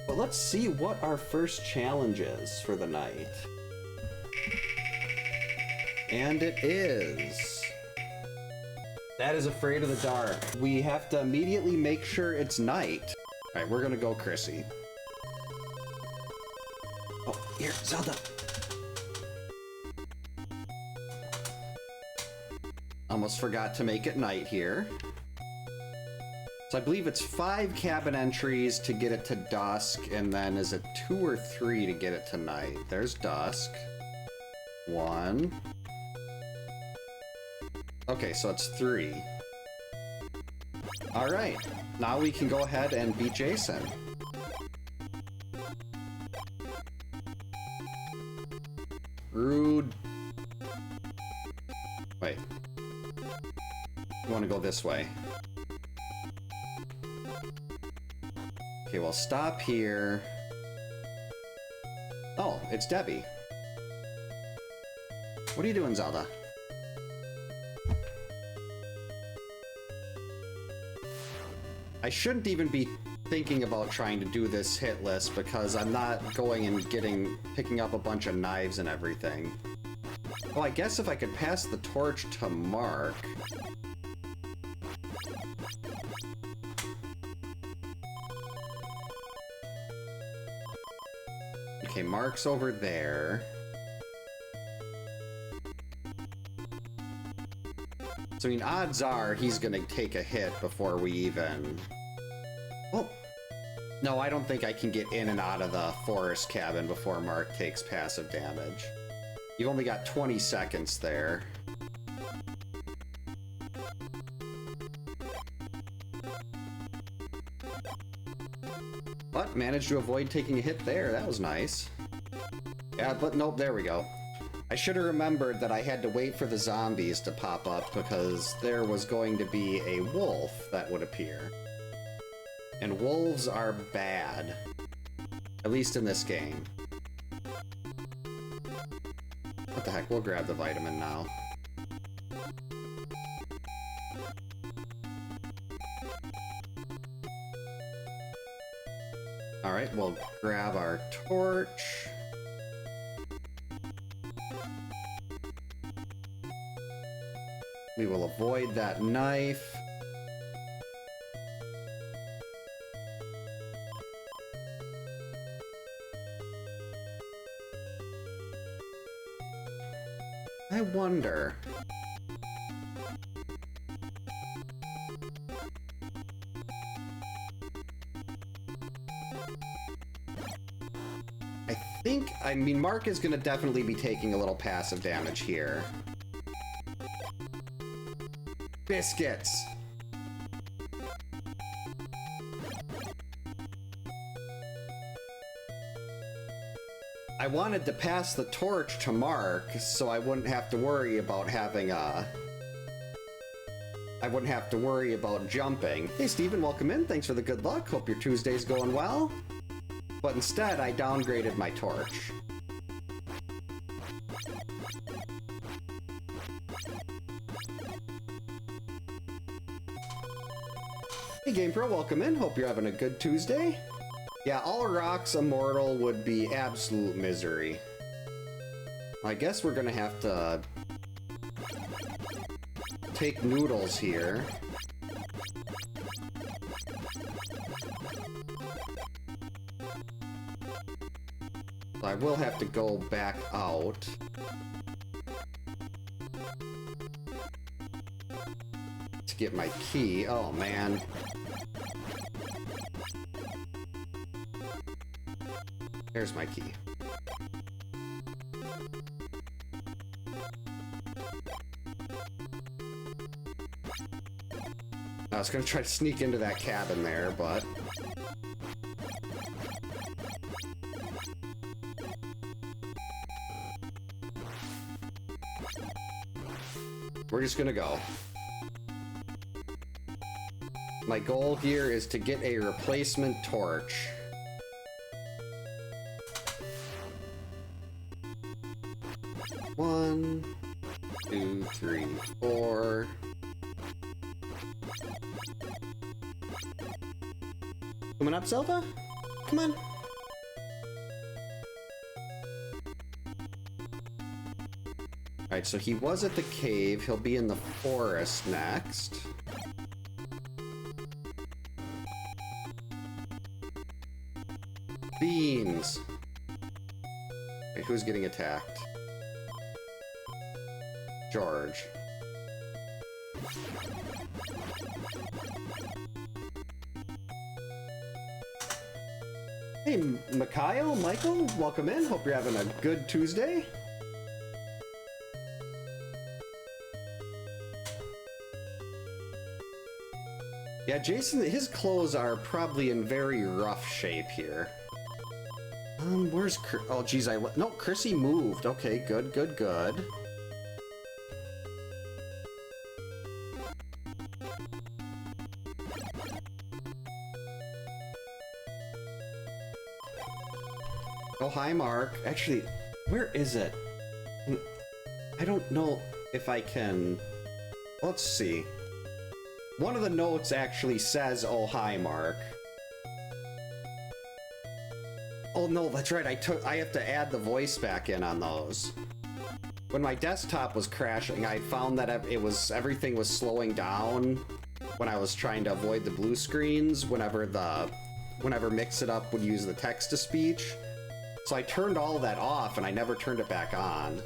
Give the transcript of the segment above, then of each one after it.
But let's see what our first challenge is for the night. And it is... That is Afraid of the Dark. We have to immediately make sure it's night. Alright, we're gonna go Chrissy. Oh, here, Zelda! Almost forgot to make it night here. So I believe it's 5 cabin entries to get it to dusk, and then is it 2 or 3 to get it to night? There's dusk. 1. Okay, so it's 3. Alright, now we can go ahead and beat Jason. Rude. Wait. I want to go this way. Okay, well, stop here. Oh, it's Debbie. What are you doing, Zelda? I shouldn't even be thinking about trying to do this hit list because I'm not going and picking up a bunch of knives and everything. Well, I guess if I could pass the torch to Mark... Okay, Mark's over there. So, I mean, odds are he's gonna take a hit before we even... Oh! No, I don't think I can get in and out of the forest cabin before Mark takes passive damage. You've only got 20 seconds there. But managed to avoid taking a hit there. That was nice. Yeah, but nope, there we go. I should have remembered that I had to wait for the zombies to pop up because there was going to be a wolf that would appear. And wolves are bad. At least in this game. What the heck, we'll grab the vitamin now. Alright, we'll grab our torch. We will avoid that knife. I wonder... I mean, Mark is going to definitely be taking a little passive damage here. Biscuits! I wanted to pass the torch to Mark so I wouldn't have to worry about having a... I wouldn't have to worry about jumping. Hey Steven, welcome in. Thanks for the good luck. Hope your Tuesday's going well. But instead, I downgraded my torch. Hey GamePro, welcome in. Hope you're having a good Tuesday. Yeah, all rocks Immortal would be absolute misery. I guess we're gonna have to take noodles here. I will have to go back out. To get my key. Oh man. There's my key. I was gonna try to sneak into that cabin there, but... we're just gonna go. My goal here is to get a replacement torch. One, 2, 3, 4. Coming up, Zelda? Come on. Alright, so he was at the cave. He'll be in the forest next. Beans! Wait, who's getting attacked? George. Hey, Mikhail, Michael, welcome in. Hope you're having a good Tuesday. Yeah, Jason, his clothes are probably in very rough shape here. Where's oh, geez, no, Chrissy moved. Okay, good, good, good. Oh, hi, Mark. Actually, where is it? I don't know if I can... Let's see. One of the notes actually says, oh, hi, Mark. Oh, no, that's right. I have to add the voice back in on those. When my desktop was crashing, I found that everything was slowing down when I was trying to avoid the blue screens whenever Mix It Up would use the text-to-speech. So I turned all that off, and I never turned it back on.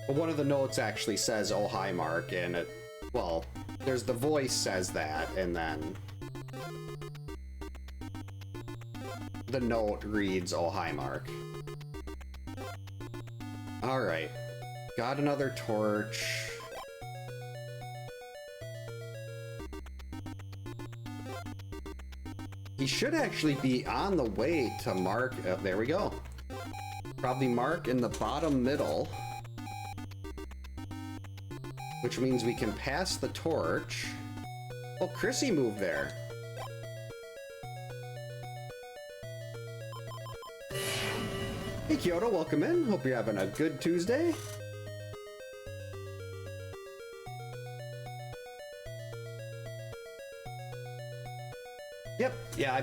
But one of the notes actually says, oh, hi, Mark, and it... Well, there's the voice says that, and then... the note reads, oh, hi, Mark. Alright. Got another torch. He should actually be on the way to Mark. There we go. Probably Mark in the bottom middle. Which means we can pass the torch. Oh, Chrissy moved there. Hey, Kyoto, welcome in. Hope you're having a good Tuesday. Yep, yeah, I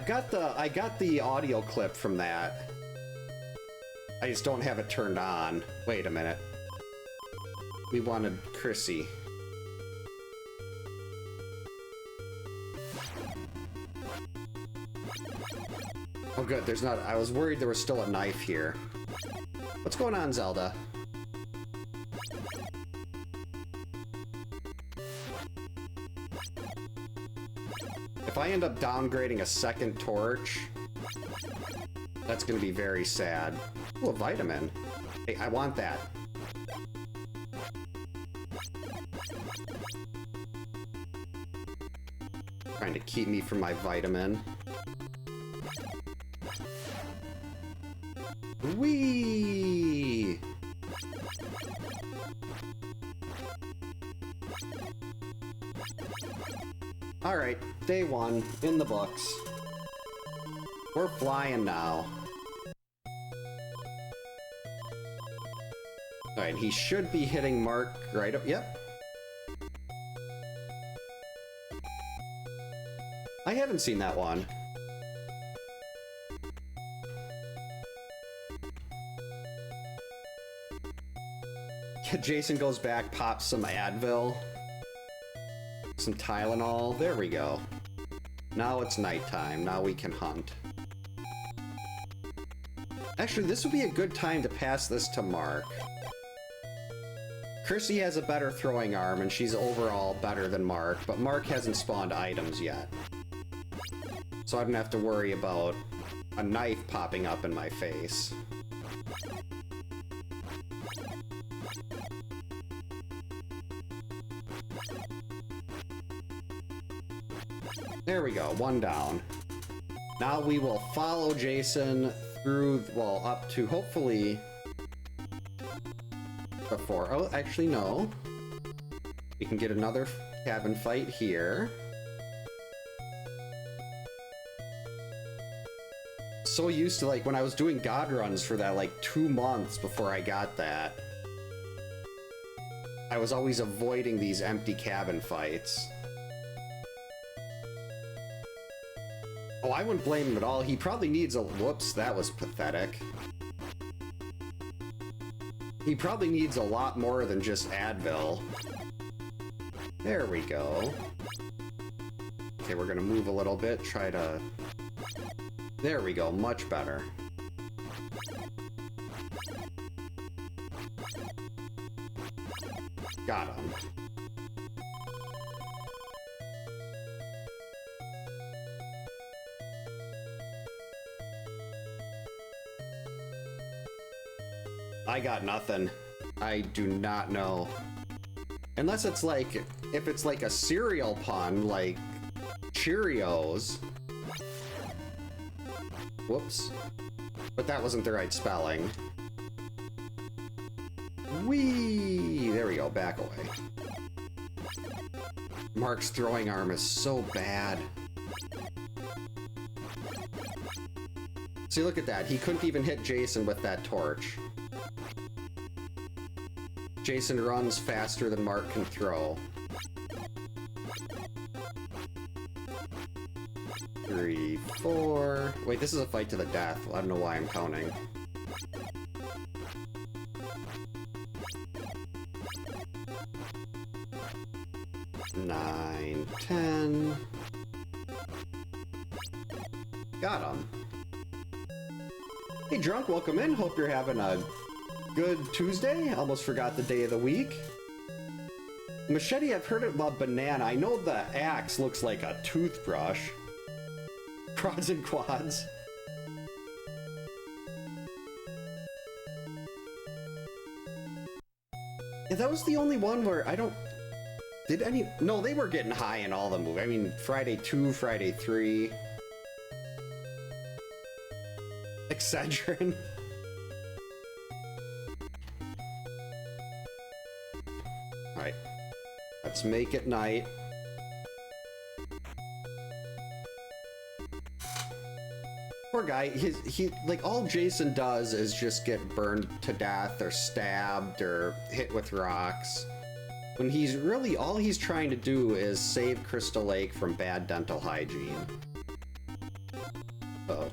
got the audio clip from that. I just don't have it turned on. Wait a minute. We wanted Chrissy. Oh good, there's not... I was worried there was still a knife here. What's going on, Zelda? If I end up downgrading a second torch, that's gonna be very sad. Ooh, a vitamin. Hey, I want that. Trying to keep me from my vitamin. Whee! Alright, day one, in the books. We're flying now. Alright, he should be hitting Mark right up. Yep. I haven't seen that one. Jason goes back, pops some Advil. Some Tylenol. There we go. Now it's nighttime. Now we can hunt. Actually, this would be a good time to pass this to Mark. Chrissy has a better throwing arm, and she's overall better than Mark, but Mark hasn't spawned items yet. So I don't have to worry about a knife popping up in my face. There we go, one down. Now we will follow Jason through, well, up to hopefully before. Oh, actually, no. We can get another cabin fight here. So used to, like, when I was doing God runs for that, like, 2 months before I got that, I was always avoiding these empty cabin fights. Oh, I wouldn't blame him at all. He probably needs a... Whoops, that was pathetic. He probably needs a lot more than just Advil. There we go. Okay, we're gonna move a little bit, try to... There we go, much better. Got him. I got nothing. I do not know. Unless it's like, if it's like a cereal pun, like Cheerios. Whoops. But that wasn't the right spelling. Whee! There we go, back away. Mark's throwing arm is so bad. See, look at that. He couldn't even hit Jason with that torch. Jason runs faster than Mark can throw. 3, 4... Wait, this is a fight to the death. I don't know why I'm counting. Nine, 10... Got him. Hey, Drunk, welcome in. Hope you're having a good Tuesday. Almost forgot the day of the week. Machete, I've heard about banana. I know the axe looks like a toothbrush. Quads and quads. Yeah, that was the only one where I don't... Did any... No, they were getting high in all the movies. I mean, Friday 2, Friday 3. Excedrin. Alright. Let's make it night. Poor guy, he like all Jason does is just get burned to death or stabbed or hit with rocks. When he's really, all he's trying to do is save Crystal Lake from bad dental hygiene. Uh-oh.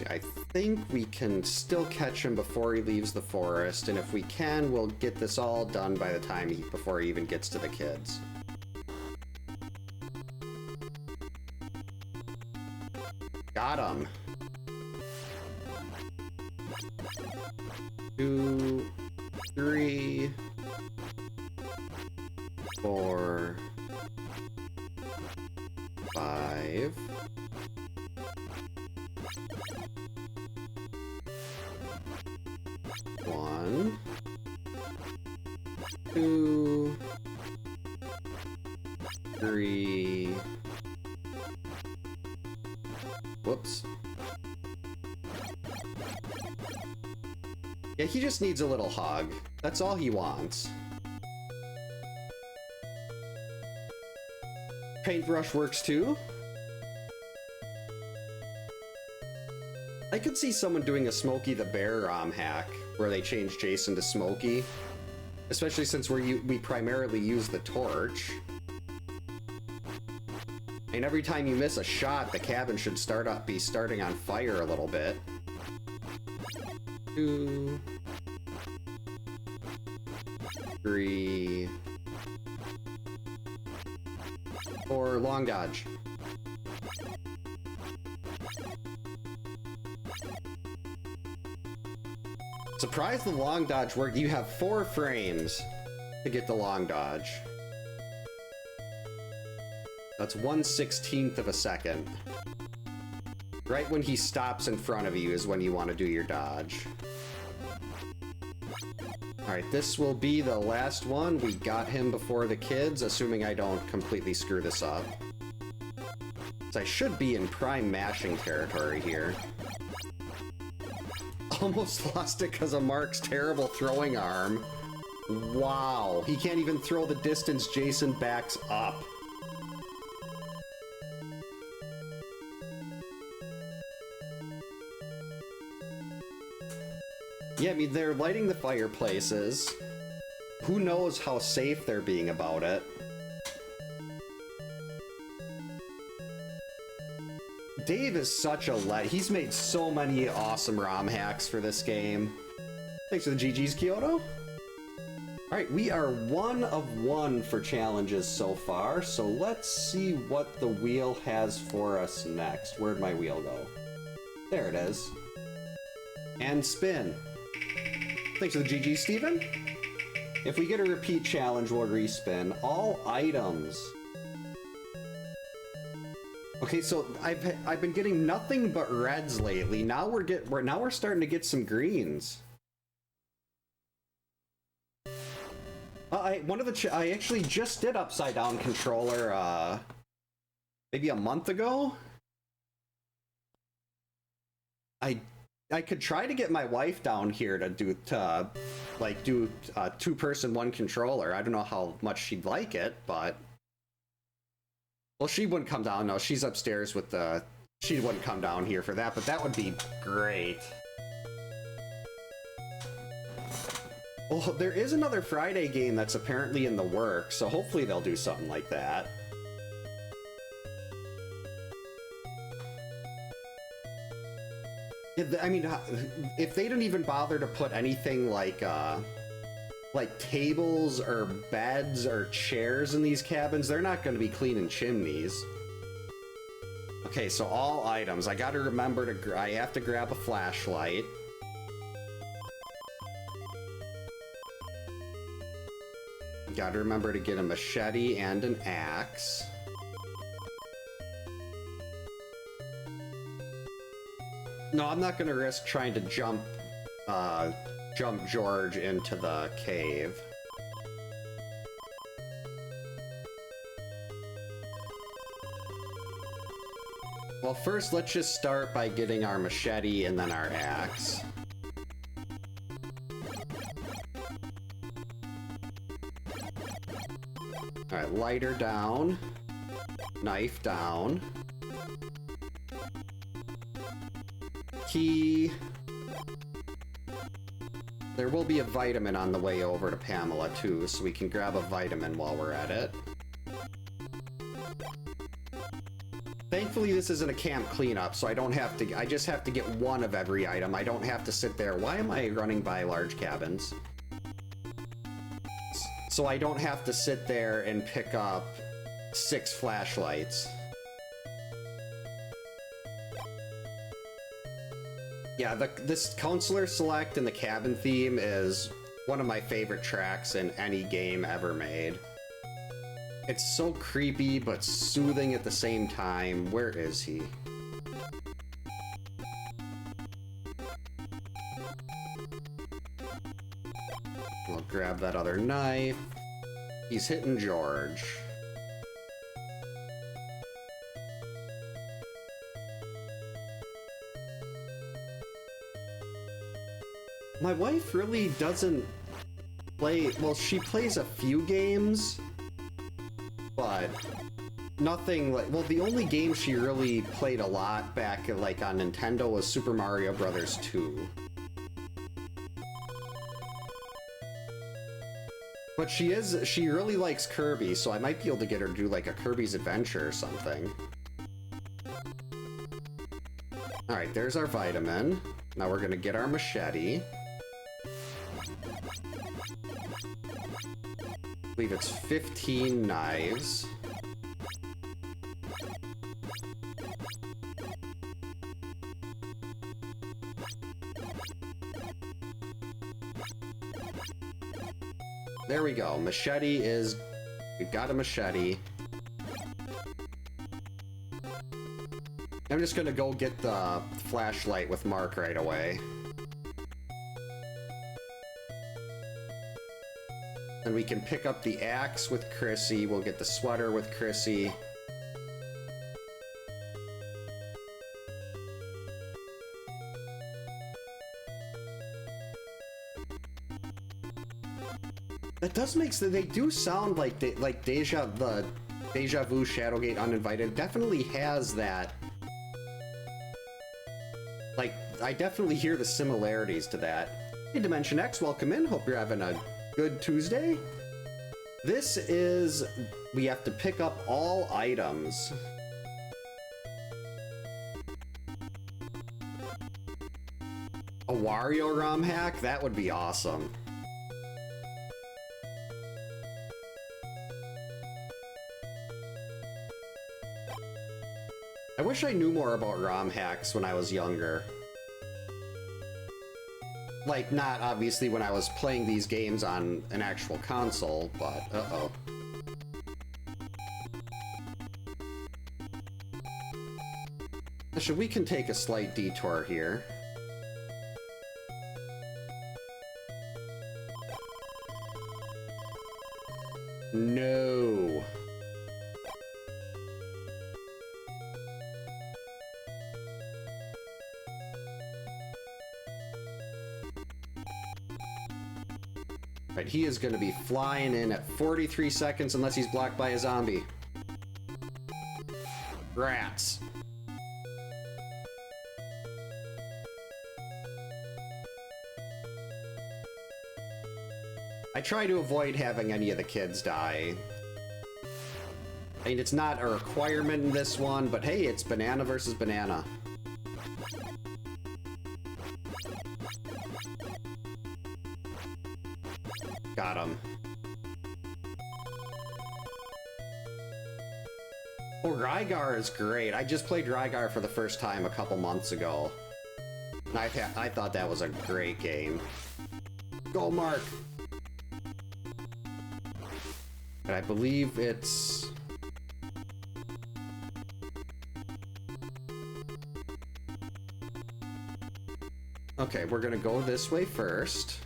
I think we can still catch him before he leaves the forest, and if we can, we'll get this all done by the time before he even gets to the kids. Got him. 2, 3, 4, 5. 1, 2, 3. Whoops. Yeah, he just needs a little hug. That's all he wants. Paintbrush works too. I could see someone doing a Smokey the Bear ROM hack where they change Jason to Smokey, especially since we primarily use the torch. And every time you miss a shot, the cabin should be starting on fire a little bit. 2, 3, 4, long dodge. Surprised the long dodge worked. You have 4 frames to get the long dodge. That's 1/16 of a second. Right when he stops in front of you is when you want to do your dodge. Alright, this will be the last one. We got him before the kids, assuming I don't completely screw this up. So I should be in prime mashing territory here. Almost lost it because of Mark's terrible throwing arm. Wow, he can't even throw the distance Jason backs up. Yeah, I mean, they're lighting the fireplaces. Who knows how safe they're being about it? Dave is such a he's made so many awesome ROM hacks for this game. Thanks for the GG's, Kyoto. Alright, we are 1 of 1 for challenges so far, so let's see what the wheel has for us next. Where'd my wheel go? There it is. And spin. Thanks for the GG, Steven. If we get a repeat challenge, we'll respin. All items. Okay, so I've been getting nothing but reds lately. Now we're starting to get some greens. I actually just did upside down controller maybe a month ago. I could try to get my wife down here to do a 2-person 1 controller. I don't know how much she'd like it, but well, she wouldn't come down. No, she's upstairs with the. She wouldn't come down here for that, but that would be great. Well, there is another Friday game that's apparently in the works, so hopefully they'll do something like that. I mean, if they didn't even bother to put anything like tables or beds or chairs in these cabins, they're not going to be cleaning chimneys. Okay, so all items. I got to remember to. I have to grab a flashlight. Gotta remember to get a machete and an axe. No, I'm not gonna risk trying to jump George into the cave. Well, first let's just start by getting our machete and then our axe. Alright, lighter down, knife down, key. There will be a vitamin on the way over to Pamela too, so we can grab a vitamin while we're at it. Thankfully this isn't a camp cleanup, so I don't have to, I just have to get 1 of every item. I don't have to sit there. Why am I running by large cabins? So I don't have to sit there and pick up 6 flashlights. Yeah, this Counselor Select and the cabin theme is one of my favorite tracks in any game ever made. It's so creepy but soothing at the same time. Where is he? I'll grab that other knife. He's hitting George. My wife really doesn't play, well, she plays a few games, but nothing like, well, the only game she really played a lot back like on Nintendo was Super Mario Bros. 2. But she really likes Kirby, so I might be able to get her to do like a Kirby's Adventure or something. Alright, there's our vitamin. Now we're gonna get our machete. I believe it's 15 knives. There we go. Machete is... We've got a machete. I'm just gonna go get the flashlight with Mark right away. And we can pick up the axe with Chrissy. We'll get the sweater with Chrissy. That does make sense. They do sound like Deja Vu Shadowgate Uninvited definitely has that. Like, I definitely hear the similarities to that. Hey, Dimension X, welcome in. Hope you're having a good Tuesday. This is... We have to pick up all items. A Wario ROM hack? That would be awesome. I wish I knew more about ROM hacks when I was younger. Like, not obviously when I was playing these games on an actual console, but uh-oh. We can take a slight detour here. No. Right, he is going to be flying in at 43 seconds unless he's blocked by a zombie. Rats. I try to avoid having any of the kids die. I mean, it's not a requirement in this one, but hey, it's banana versus banana. Got him. Oh, Rygar is great. I just played Rygar for the first time a couple months ago. And I thought that was a great game. Go, Mark! And I believe it's... Okay, we're gonna go this way first.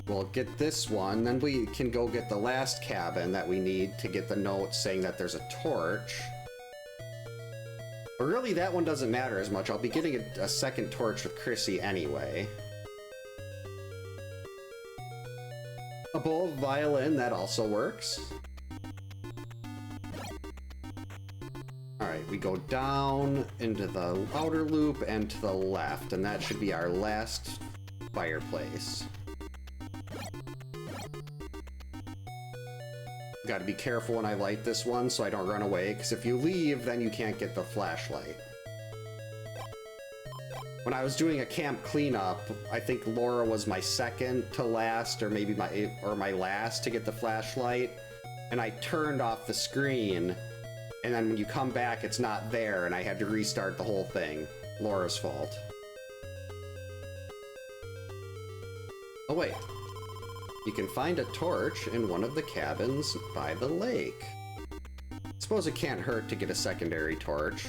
We'll get this one, then we can go get the last cabin that we need to get the note saying that there's a torch. But really, that one doesn't matter as much. I'll be getting a second torch with Chrissy anyway. A bowl of violin, that also works. Alright, we go down into the outer loop and to the left, and that should be our last fireplace. Gotta be careful when I light this one so I don't run away, because if you leave, then you can't get the flashlight. When I was doing a camp cleanup, I think Laura was my second to last, or maybe my last to get the flashlight, and I turned off the screen, and then when you come back, it's not there, and I had to restart the whole thing. Laura's fault. Oh wait. You can find a torch in one of the cabins by the lake. Suppose it can't hurt to get a secondary torch.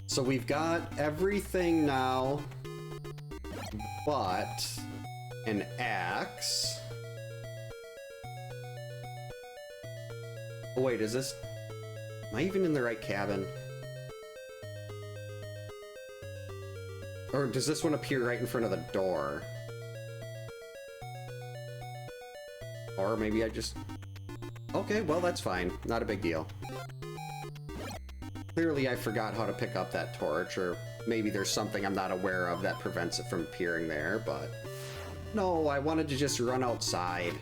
So we've got everything now but an axe. Oh wait, is this... Am I even in the right cabin? Or does this one appear right in front of the door? Or maybe I just... Okay, well that's fine. Not a big deal. Clearly I forgot how to pick up that torch, or maybe there's something I'm not aware of that prevents it from appearing there, but... No, I wanted to just run outside.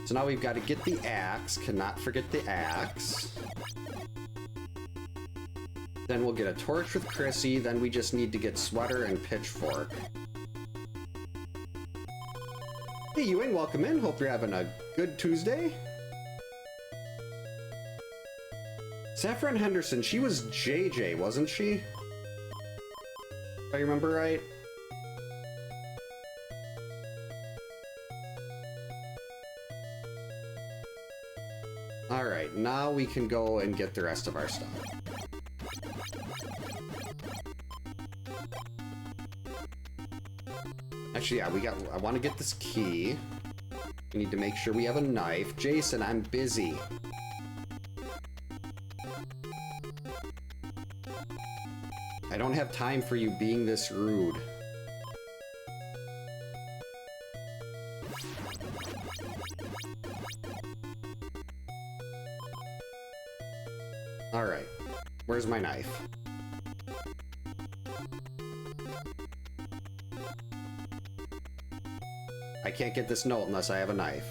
So now we've got to get the axe. Cannot forget the axe. Then we'll get a torch with Chrissy, then we just need to get sweater and pitchfork. Hey Ewing, welcome in. Hope you're having a good Tuesday. Saffron Henderson, she was JJ, wasn't she? If I remember right. Alright, now we can go and get the rest of our stuff. Actually, yeah, I want to get this key. We need to make sure we have a knife. Jason, I'm busy. I don't have time for you being this rude. Alright, where's my knife? I can't get this note unless I have a knife.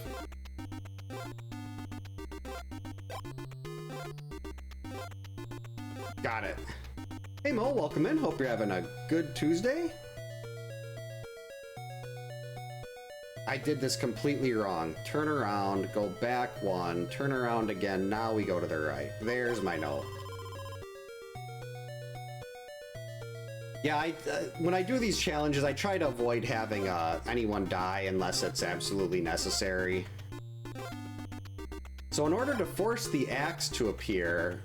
Got it. Hey Mo, welcome in. Hope you're having a good Tuesday. I did this completely wrong. Turn around, go back one, turn around again, now we go to the right. There's my note. Yeah, when I do these challenges, I try to avoid having anyone die unless it's absolutely necessary. So in order to force the axe to appear,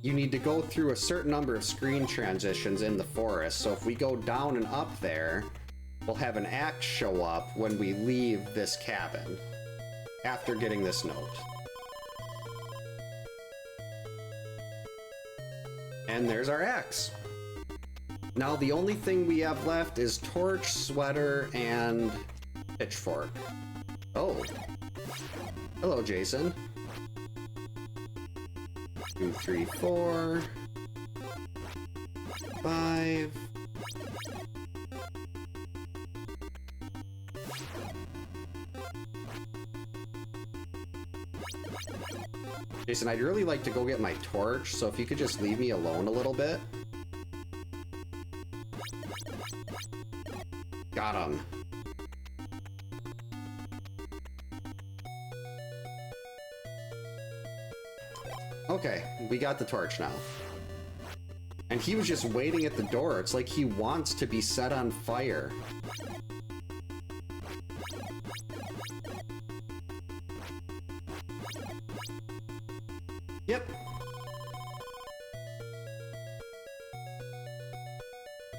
you need to go through a certain number of screen transitions in the forest. So if we go down and up there, we'll have an axe show up when we leave this cabin after getting this note. And there's our axe. Now the only thing we have left is torch, sweater, and pitchfork. Oh. Hello, Jason. 2, 3, 4, 5. Jason, I'd really like to go get my torch, so if you could just leave me alone a little bit. Got him. Okay, we got the torch now. And he was just waiting at the door. It's like he wants to be set on fire. Yep.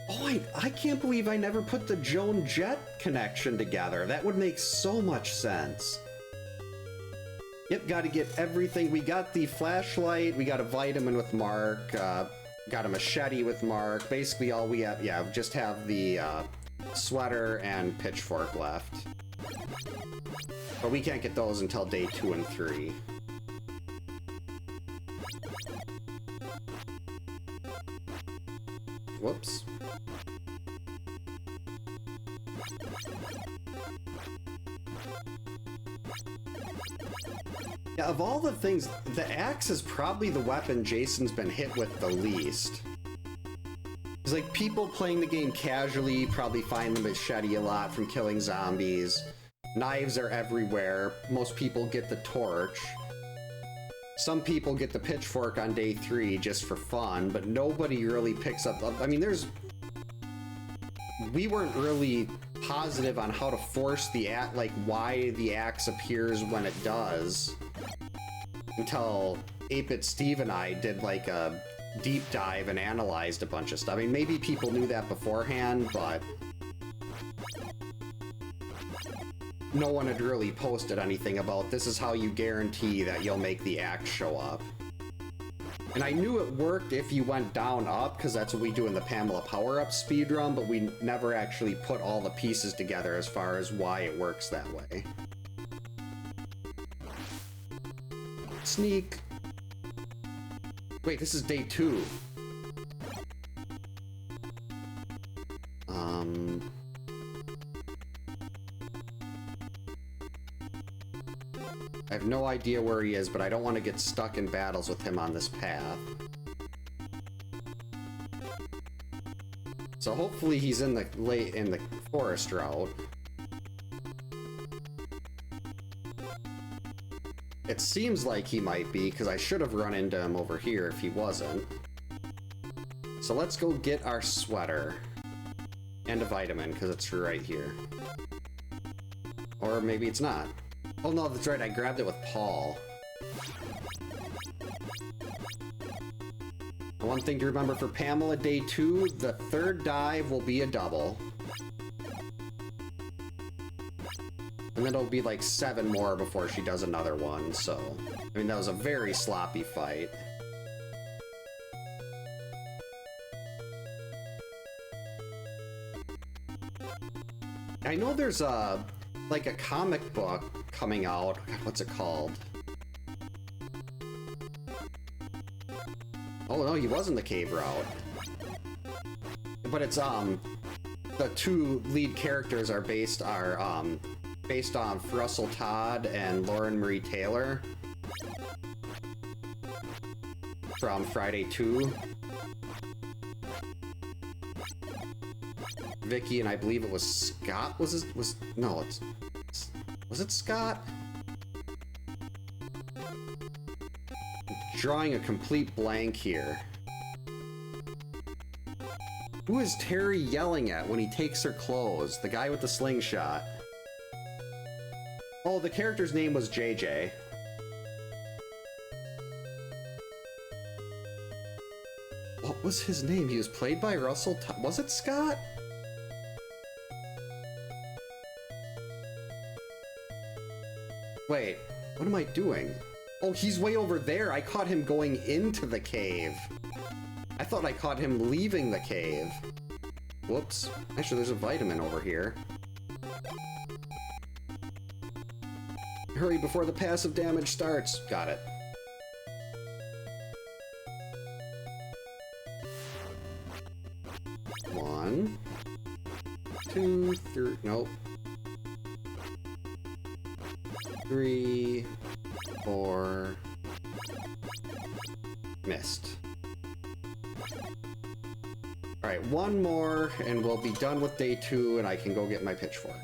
Oh, I can't believe I never put the Joan Jett connection together. That would make so much sense. Yep, got to get everything. We got the flashlight, we got a vitamin with Mark, got a machete with Mark. Basically all we have, yeah, just have the sweater and pitchfork left. But we can't get those until day 2 and 3. Whoops. Yeah, of all the things, the axe is probably the weapon Jason's been hit with the least. It's like people playing the game casually probably find the machete a lot from killing zombies. Knives are everywhere. Most people get the torch. Some people get the pitchfork on day 3 just for fun, but nobody really picks up. I mean, we weren't really positive on how to force the axe, like why the axe appears when it does, until 8-Bit Steve and I did like a deep dive and analyzed a bunch of stuff. I mean, maybe people knew that beforehand, but no one had really posted anything about this is how you guarantee that you'll make the axe show up. And I knew it worked if you went down up, because that's what we do in the Pamela power-up speedrun, but we never actually put all the pieces together as far as why it works that way. Sneak. Wait, this is day 2. I have no idea where he is, but I don't want to get stuck in battles with him on this path. So hopefully he's in the forest route. It seems like he might be, because I should have run into him over here if he wasn't. So let's go get our sweater. And a vitamin, because it's right here. Or maybe it's not. Oh no, that's right, I grabbed it with Paul. One thing to remember for Pamela day 2, the 3rd dive will be a double. And then it'll be like 7 more before she does another one, so... I mean, that was a very sloppy fight. I know there's like a comic book coming out. God, what's it called? Oh no, he was in the cave route. But it's the two lead characters are based on Russell Todd and Lauren Marie Taylor from Friday 2. Vicky and I believe it was Scott. Was it Scott? Drawing a complete blank here. Who is Terry yelling at when he takes her clothes? The guy with the slingshot. Oh, the character's name was JJ. What was his name? He was played by Russell Todd. Was it Scott? Wait, what am I doing? Oh, he's way over there. I caught him going into the cave. I thought I caught him leaving the cave. Whoops. Actually, there's a vitamin over here. Hurry before the passive damage starts. Got it. One, two, three. Nope. 3, 4. Missed. Alright, one more and we'll be done with day 2 and I can go get my pitchfork.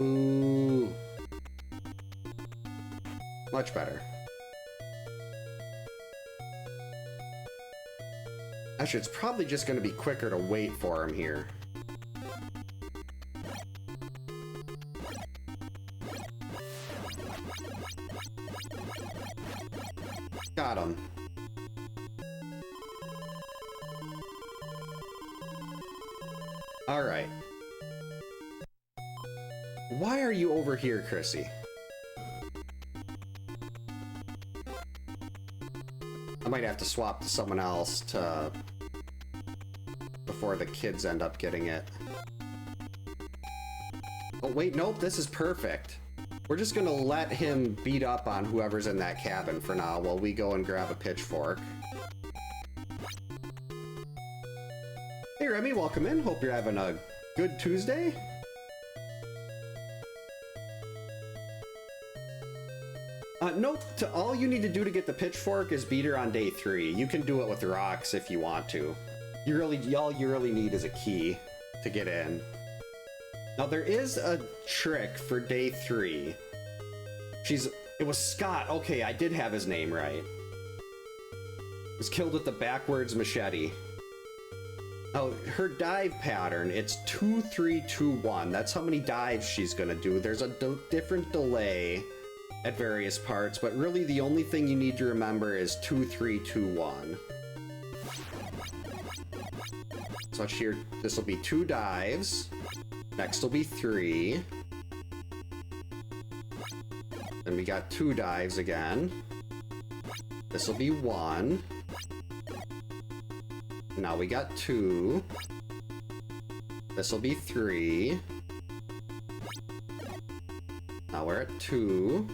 Ooh. Much better. Actually, it's probably just going to be quicker to wait for him here. Got him. All right. Why are you over here, Chrissy? I might have to swap to someone else to before the kids end up getting it. Oh wait, nope, this is perfect. We're just gonna let him beat up on whoever's in that cabin for now while we go and grab a pitchfork. Hey Remy, welcome in. Hope you're having a good Tuesday. Note to all you need to do to get the pitchfork is beat her on day 3. You can do it with rocks if you want to. All you really need is a key to get in. Now there is a trick for day 3. It was Scott. Okay, I did have his name right. Was killed with the backwards machete. Now her dive pattern, it's 2, 3, 2, 1. That's how many dives she's gonna do. There's a different delay at various parts, but really the only thing you need to remember is 2, 3, 2, 1. So here, this will be 2 dives. Next will be 3. Then we got 2 dives again. This will be 1. Now we got 2. This will be 3. Now we're at 2.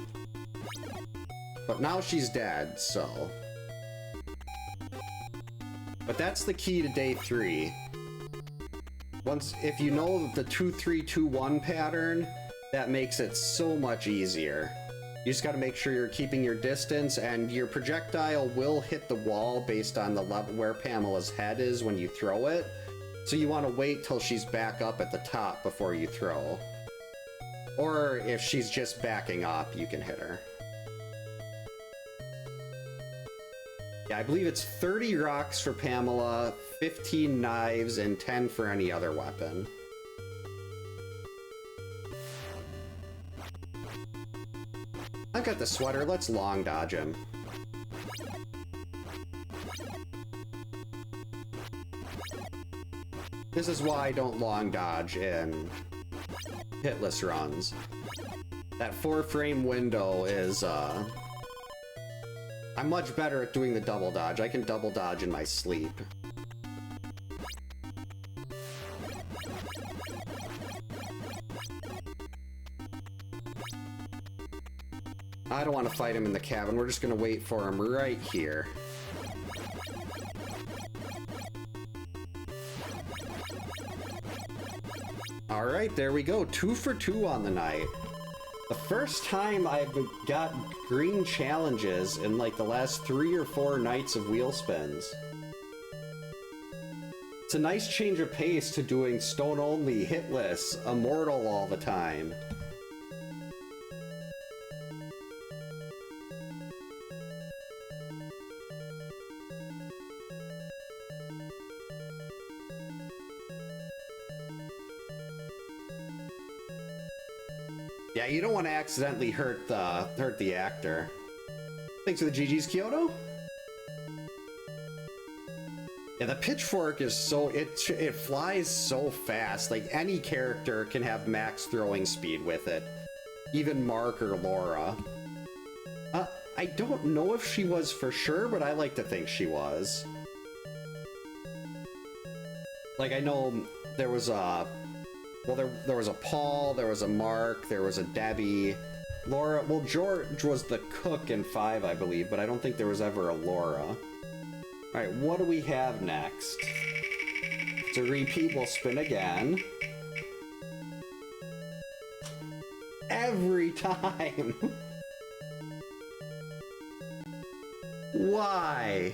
But now she's dead, so. But that's the key to day 3. If you know the 2, 3, 2, 1 pattern, that makes it so much easier. You just gotta make sure you're keeping your distance, and your projectile will hit the wall based on the level where Pamela's head is when you throw it. So you want to wait till she's back up at the top before you throw. Or if she's just backing up, you can hit her. Yeah, I believe it's 30 rocks for Pamela, 15 knives, and 10 for any other weapon. I've got the sweater, let's long dodge him. This is why I don't long dodge in hitless runs. That 4-frame window is, I'm much better at doing the double dodge. I can double dodge in my sleep. I don't want to fight him in the cabin. We're just going to wait for him right here. Alright, there we go. 2 for 2 on the night. The first time I've got green challenges in like the last 3 or 4 nights of wheel spins. It's a nice change of pace to doing stone only, hitless, immortal all the time. Yeah, you don't want to accidentally hurt the actor. Thanks for the GG's, Kyoto. Yeah, the pitchfork is so it flies so fast. Like any character can have max throwing speed with it, even Mark or Laura. I don't know if she was for sure, but I like to think she was. Like I know there was a. Well, there was a Paul, there was a Mark, there was a Debbie. Laura, well, George was the cook in 5, I believe, but I don't think there was ever a Laura. Alright, what do we have next? To repeat, we'll spin again. Every time! Why?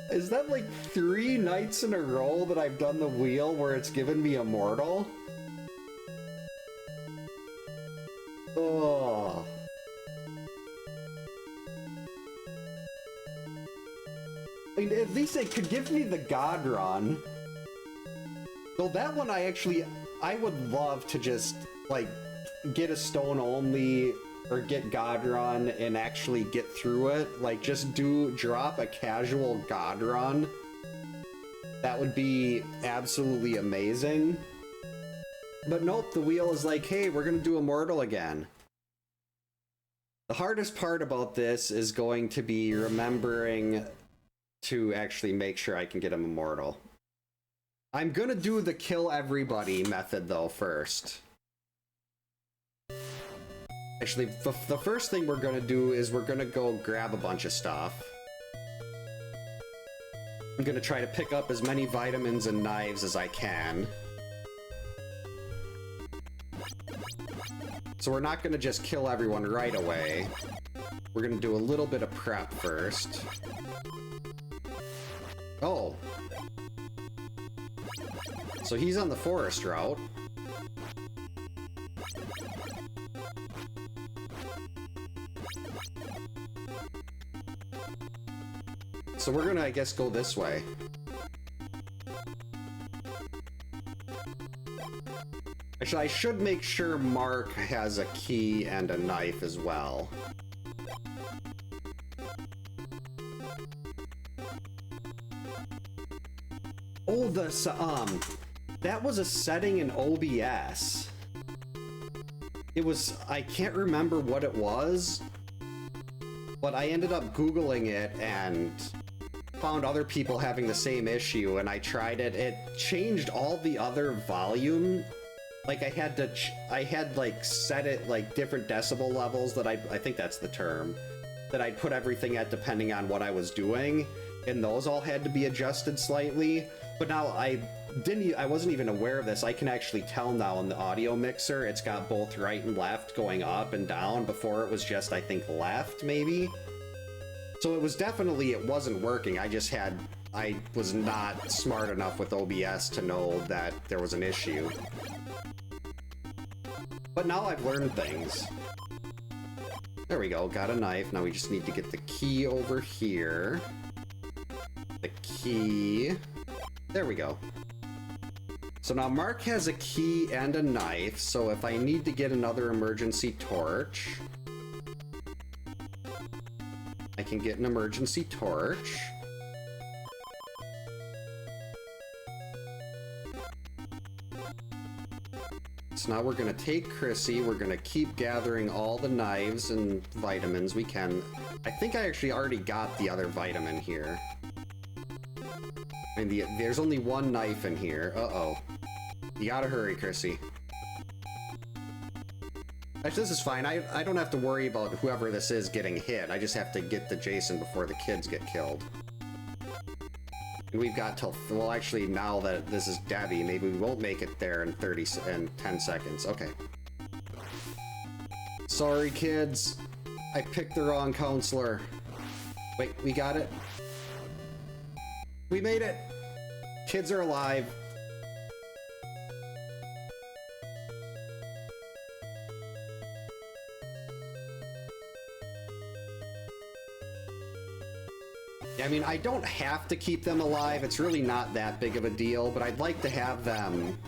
Is that like 3 nights in a row that I've done the wheel where it's given me Immortal? Oh. I mean, at least it could give me the God Run. So that one I would love to just, like, get a stone only or get God Run and actually get through it. Like, just drop a casual God Run. That would be absolutely amazing. But nope, the wheel is like, hey, we're gonna do Immortal again. The hardest part about this is going to be remembering to actually make sure I can get him Immortal. I'm gonna do the kill everybody method though first. Actually, the first thing we're gonna do is we're gonna go grab a bunch of stuff. I'm gonna try to pick up as many vitamins and knives as I can. So we're not gonna just kill everyone right away. We're gonna do a little bit of prep first. Oh. So he's on the forest route. So we're gonna, I guess, go this way. Actually, I should make sure Mark has a key and a knife as well. Oh, that was a setting in OBS. It was, I can't remember what it was, but I ended up Googling it and found other people having the same issue, and I tried it. It changed all the other volume. Like I had like set it like different decibel levels that I think that's the term, that I'd put everything at depending on what I was doing, and those all had to be adjusted slightly. But now I wasn't even aware of this. I can actually tell now in the audio mixer, it's got both right and left going up and down. Before it was just, I think, left maybe. So it was definitely, it wasn't working. I was not smart enough with OBS to know that there was an issue. But now I've learned things. There we go, got a knife. Now we just need to get the key over here. The key. There we go. So now Mark has a key and a knife, so if I need to get another emergency torch, I can get an emergency torch. So now we're gonna take Chrissy, we're gonna keep gathering all the knives and vitamins we can. I think I actually already got the other vitamin here. I mean, there's only one knife in here. Uh-oh. You gotta hurry, Chrissy. Actually, this is fine. I don't have to worry about whoever this is getting hit. I just have to get to Jason before the kids get killed. And we've got till... Well, actually, now that this is Debbie, maybe we won't make it there in 10 seconds. Okay. Sorry, kids. I picked the wrong counselor. Wait, we got it? We made it! Kids are alive. I mean, I don't have to keep them alive. It's really not that big of a deal, but I'd like to have them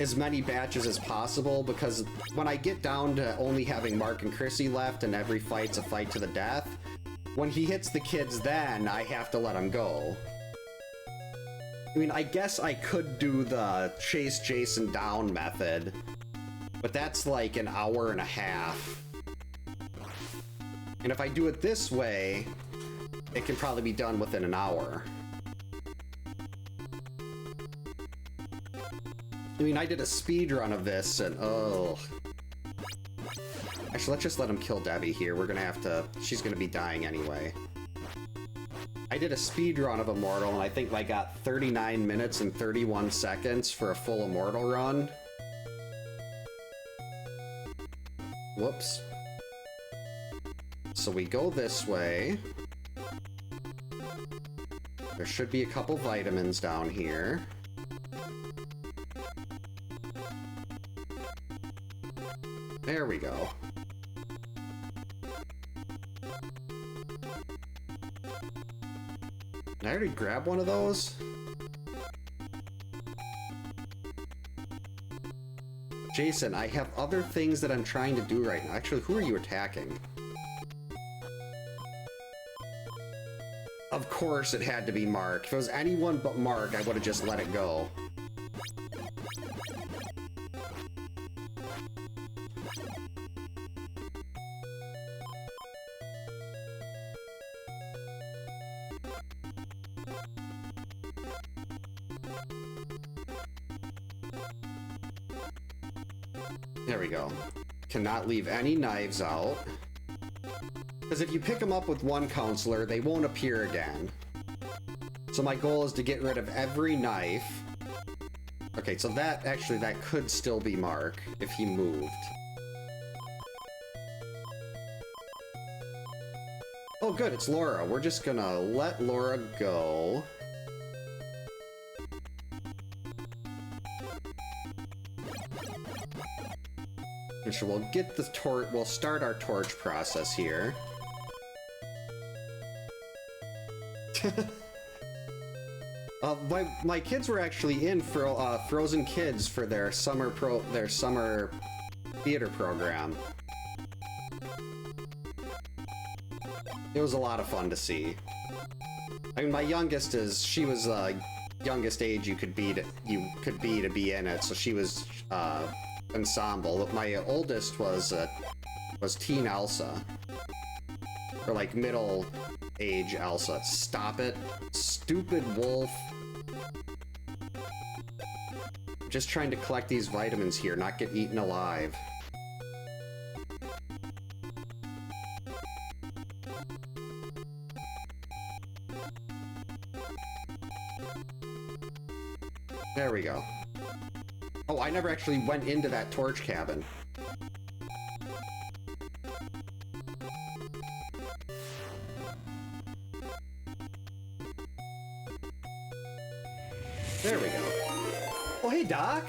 as many batches as possible, because when I get down to only having Mark and Chrissy left and every fight's a fight to the death, when he hits the kids then, I have to let him go. I mean, I guess I could do the chase Jason down method, but that's like an hour and a half. And if I do it this way, it can probably be done within an hour. I mean, I did a speed run of this, and oh. Actually, let's just let him kill Debbie here. We're gonna have to... She's gonna be dying anyway. I did a speed run of Immortal, and I think I got 39 minutes and 31 seconds for a full Immortal run. Whoops. So we go this way. There should be a couple vitamins down here. There we go. Did I already grab one of those? Jason, I have other things that I'm trying to do right now. Actually, who are you attacking? Of course it had to be Mark. If it was anyone but Mark, I would have just let it go. There we go. Cannot leave any knives out. Because if you pick them up with one counselor, they won't appear again. So my goal is to get rid of every knife. Okay, so that could still be Mark if he moved. Oh good, it's Laura. We're just gonna let Laura go. And so we'll get the torch, we'll start our torch process here. My kids were actually in Frozen Kids for their summer theater program. It was a lot of fun to see. I mean, my youngest she was youngest age you could be to be in it, so she was ensemble. My oldest was teen Elsa, or like middle age Elsa. Stop it, stupid wolf. Just trying to collect these vitamins here, not get eaten alive. There we go. Oh, I never actually went into that torch cabin. There we go. Oh, hey, Doc.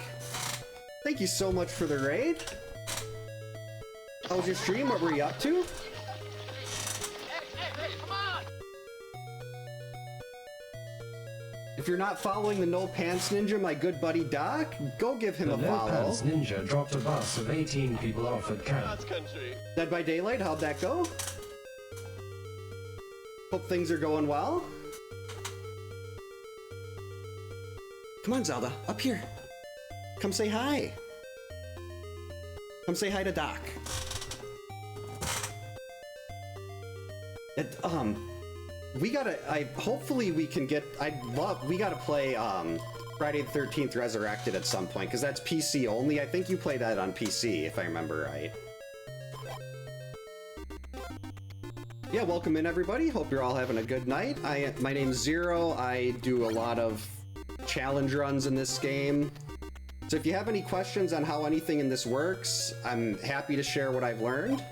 Thank you so much for the raid. How was your stream? What were you up to? Hey, come on! If you're not following the No Pants Ninja, my good buddy Doc, go give him a follow. The No Pants Ninja dropped a bus of 18 people off at camp. Dead by Daylight, how'd that go? Hope things are going well. Come on, Zelda, up here. Come say hi. Come say hi to Doc. We gotta, hopefully we can get, we gotta play, Friday the 13th Resurrected at some point, because that's PC only. I think you play that on PC, if I remember right. Yeah, welcome in everybody. Hope you're all having a good night. My name's Zero. I do a lot of challenge runs in this game. So if you have any questions on how anything in this works, I'm happy to share what I've learned.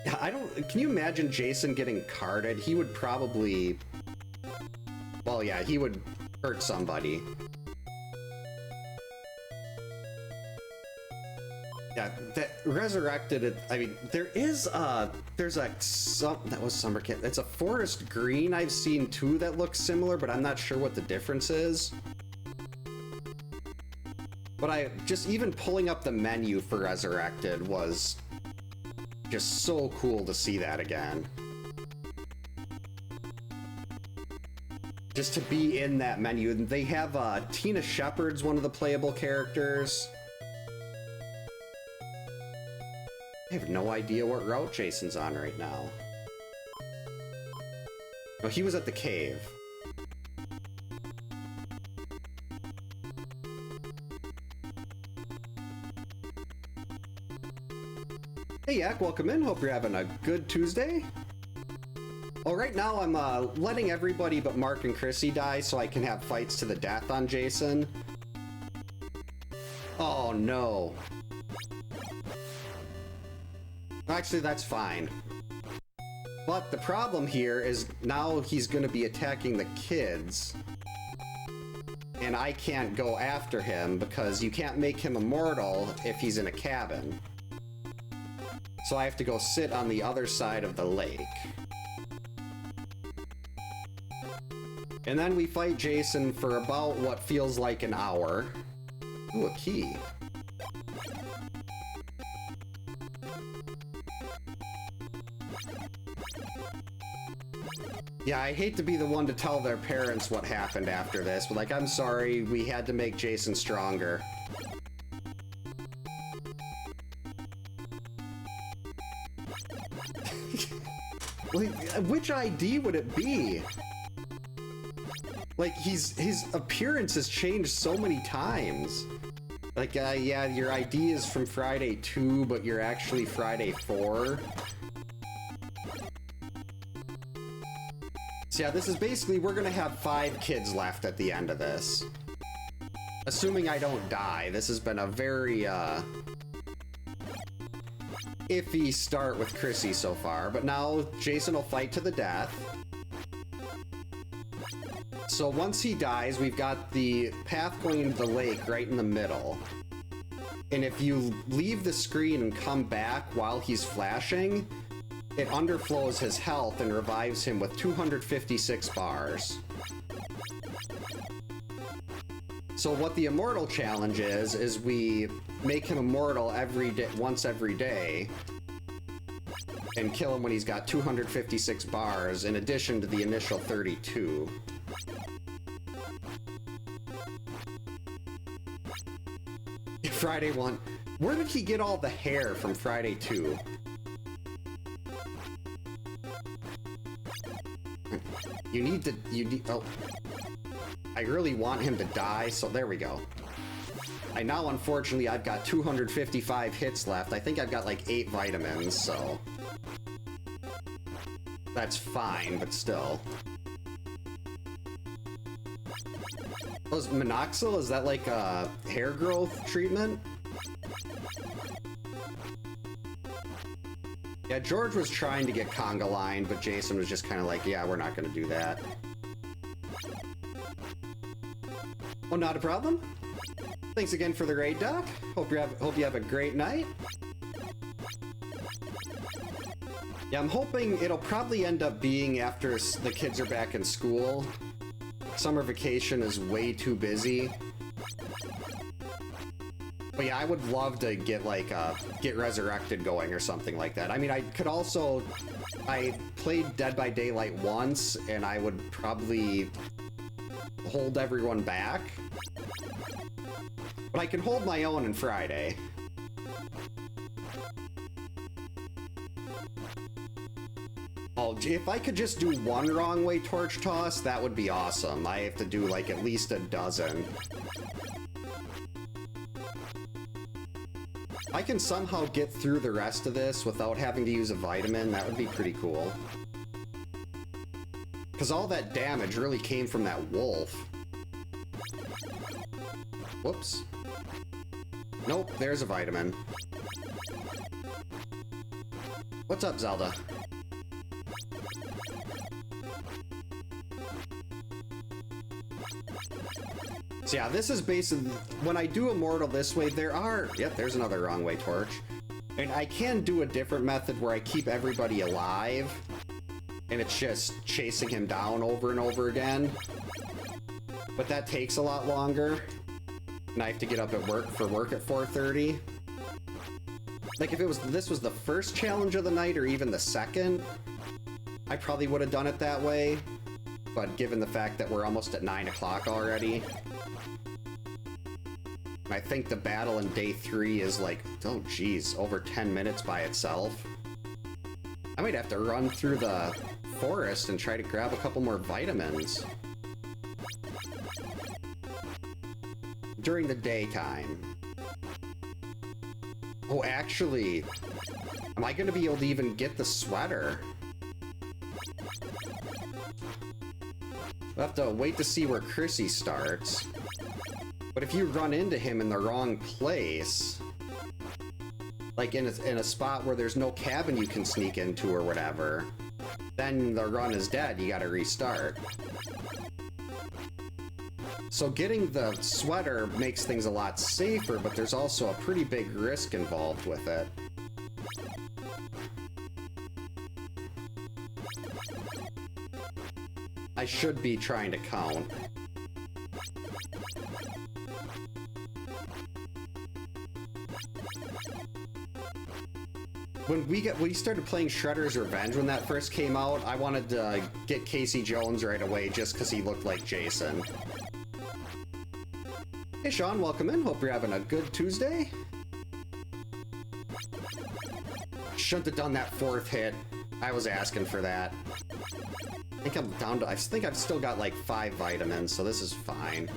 Can you imagine Jason getting carded? He would probably, well, yeah, he would hurt somebody. Yeah, that Resurrected, I mean, there's that was Summer Camp. It's a forest green I've seen too that looks similar, but I'm not sure what the difference is. But even pulling up the menu for Resurrected was just so cool to see that again. Just to be in that menu. And they have Tina Shepard's one of the playable characters. I have no idea what route Jason's on right now. Oh, he was at the cave. Hey Yak, welcome in. Hope you're having a good Tuesday. Oh, right now I'm letting everybody but Mark and Chrissy die so I can have fights to the death on Jason. Oh no. Actually, that's fine. But the problem here is now he's going to be attacking the kids. And I can't go after him because you can't make him immortal if he's in a cabin. So I have to go sit on the other side of the lake. And then we fight Jason for about what feels like an hour. Ooh, a key. Yeah, I hate to be the one to tell their parents what happened after this, but like, I'm sorry, we had to make Jason stronger. Which ID would it be? Like, his appearance has changed so many times. Like, yeah, your ID is from Friday 2, but you're actually Friday 4. So yeah, this is basically, we're gonna have 5 kids left at the end of this. Assuming I don't die. This has been a very, iffy start with Chrissy so far, but now Jason will fight to the death. So once he dies, we've got the path going into the lake right in the middle. And if you leave the screen and come back while he's flashing, it underflows his health and revives him with 256 bars. So what the Immortal challenge is we make him immortal once every day, and kill him when he's got 256 bars, in addition to the initial 32. Friday 1. Where did he get all the hair from Friday 2? Oh. I really want him to die, so there we go. Now, unfortunately, I've got 255 hits left. I think I've got like 8 vitamins, so... That's fine, but still. Oh, is Minoxidil? Is that like a hair growth treatment? Yeah, George was trying to get conga line, but Jason was just kind of like, yeah, we're not going to do that. Oh, not a problem. Thanks again for the raid, Doc. Hope you have a great night. Yeah, I'm hoping it'll probably end up being after the kids are back in school. Summer vacation is way too busy. But yeah, I would love to get like get Resurrected going or something like that. I mean, I played Dead by Daylight once, and I would probably hold everyone back. But I can hold my own on Friday. Oh, if I could just do one wrong way torch toss, that would be awesome. I have to do like at least a dozen. I can somehow get through the rest of this without having to use a vitamin, that would be pretty cool. Because all that damage really came from that wolf. Whoops. Nope, there's a vitamin. What's up, Zelda? So yeah, this is basically, when I do Immortal this way, there are, yep, there's another wrong way torch. And I can do a different method where I keep everybody alive, and it's just chasing him down over and over again. But that takes a lot longer, and I have to get up at work at 4:30. Like if this was the first challenge of the night, or even the second, I probably would have done it that way. But given the fact that we're almost at 9 o'clock already, I think the battle in day 3 is like, oh geez, over 10 minutes by itself. I might have to run through the forest and try to grab a couple more vitamins during the daytime. Oh, actually, am I going to be able to even get the sweater? We'll have to wait to see where Chrissy starts. But if you run into him in the wrong place, like in a spot where there's no cabin you can sneak into or whatever, then the run is dead, you gotta restart. So getting the sweater makes things a lot safer, but there's also a pretty big risk involved with it. I should be trying to count. When we started playing Shredder's Revenge when that first came out, I wanted to get Casey Jones right away just because he looked like Jason. Hey Sean, welcome in. Hope you're having a good Tuesday. Shouldn't have done that 4th hit. I was asking for that. I think I'm down to, I think I've still got like 5 vitamins, so this is fine.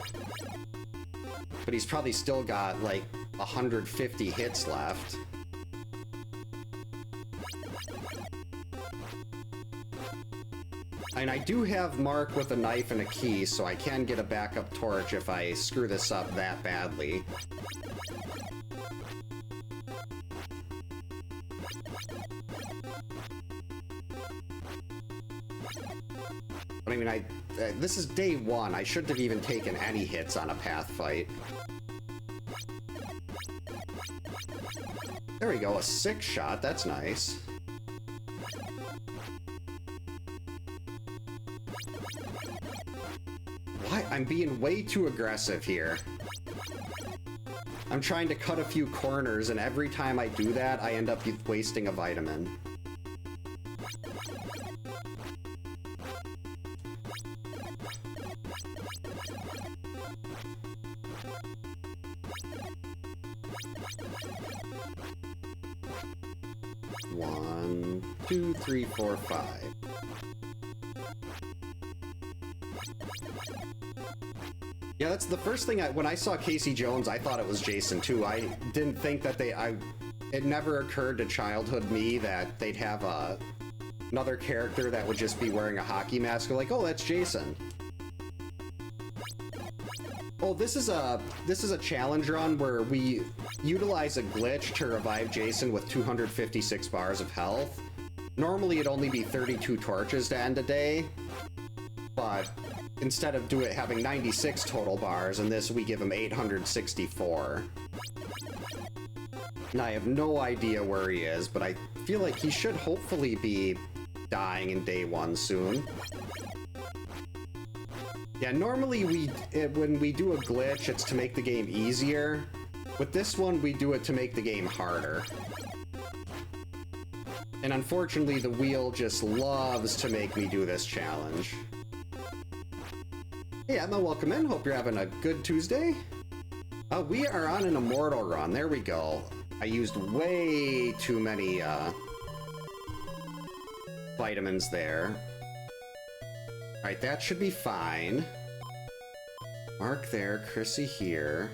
But he's probably still got like 150 hits left. And I do have Mark with a knife and a key, so I can get a backup torch if I screw this up that badly. But I mean, this is day 1. I shouldn't have even taken any hits on a path fight. There we go, a 6 shot, that's nice. What? I'm being way too aggressive here. I'm trying to cut a few corners, and every time I do that, I end up wasting a vitamin. One, 2, 3, 4, 5. Yeah, that's the first thing when I saw Casey Jones, I thought it was Jason too. I didn't think that it never occurred to childhood me that they'd have another character that would just be wearing a hockey mask. Like, oh, that's Jason. Oh, this is a challenge run where we utilize a glitch to revive Jason with 256 bars of health. Normally it'd only be 32 torches to end a day, but instead of having 96 total bars, in this we give him 864. And I have no idea where he is, but I feel like he should hopefully be dying in day 1 soon. Yeah, normally when we do a glitch, it's to make the game easier. With this one, we do it to make the game harder. And unfortunately, the wheel just loves to make me do this challenge. Hey Emma, welcome in. Hope you're having a good Tuesday. We are on an Immortal run. There we go. I used way too many vitamins there. Alright, that should be fine. Mark there, Chrissy here.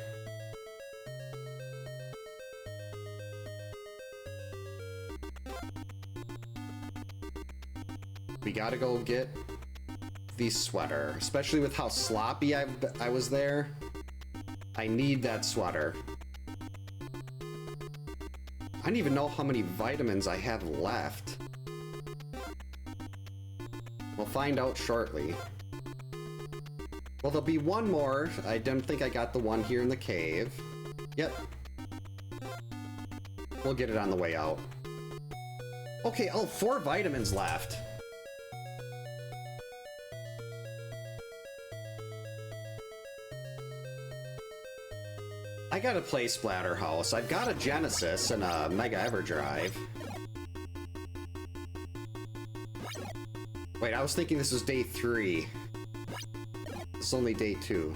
We gotta go get the sweater, especially with how sloppy I was there. I need that sweater. I don't even know how many vitamins I have left. We'll find out shortly. Well, there'll be one more. I don't think I got the one here in the cave. Yep. We'll get it on the way out. Okay, oh, 4 vitamins left. I gotta play Splatterhouse. I've got a Genesis and a Mega Everdrive. Wait, I was thinking this was day 3. It's only day 2.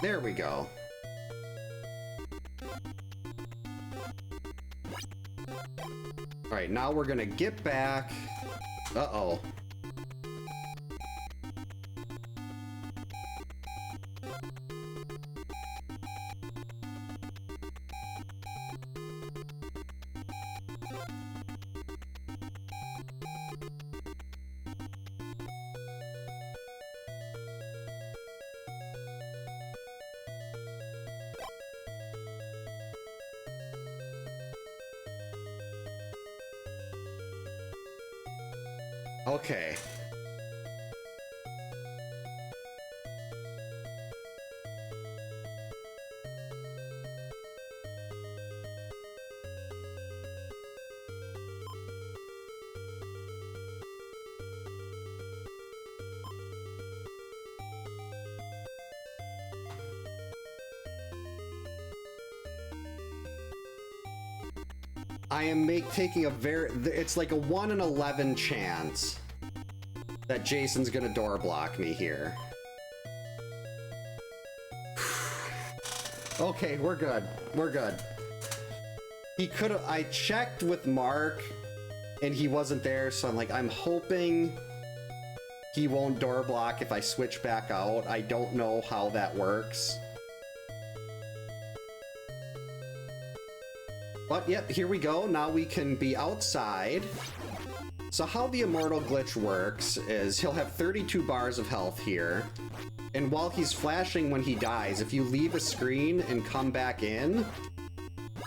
There we go. Alright, now we're gonna get back. Uh-oh. Okay. I am taking a it's like a 1 in 11 chance that Jason's gonna door block me here. Okay, we're good. We're good. He could've... I checked with Mark, and he wasn't there, so I'm hoping he won't door block if I switch back out. I don't know how that works. But, yep, here we go. Now we can be outside. So how the Immortal glitch works is he'll have 32 bars of health here. And while he's flashing when he dies, if you leave a screen and come back in...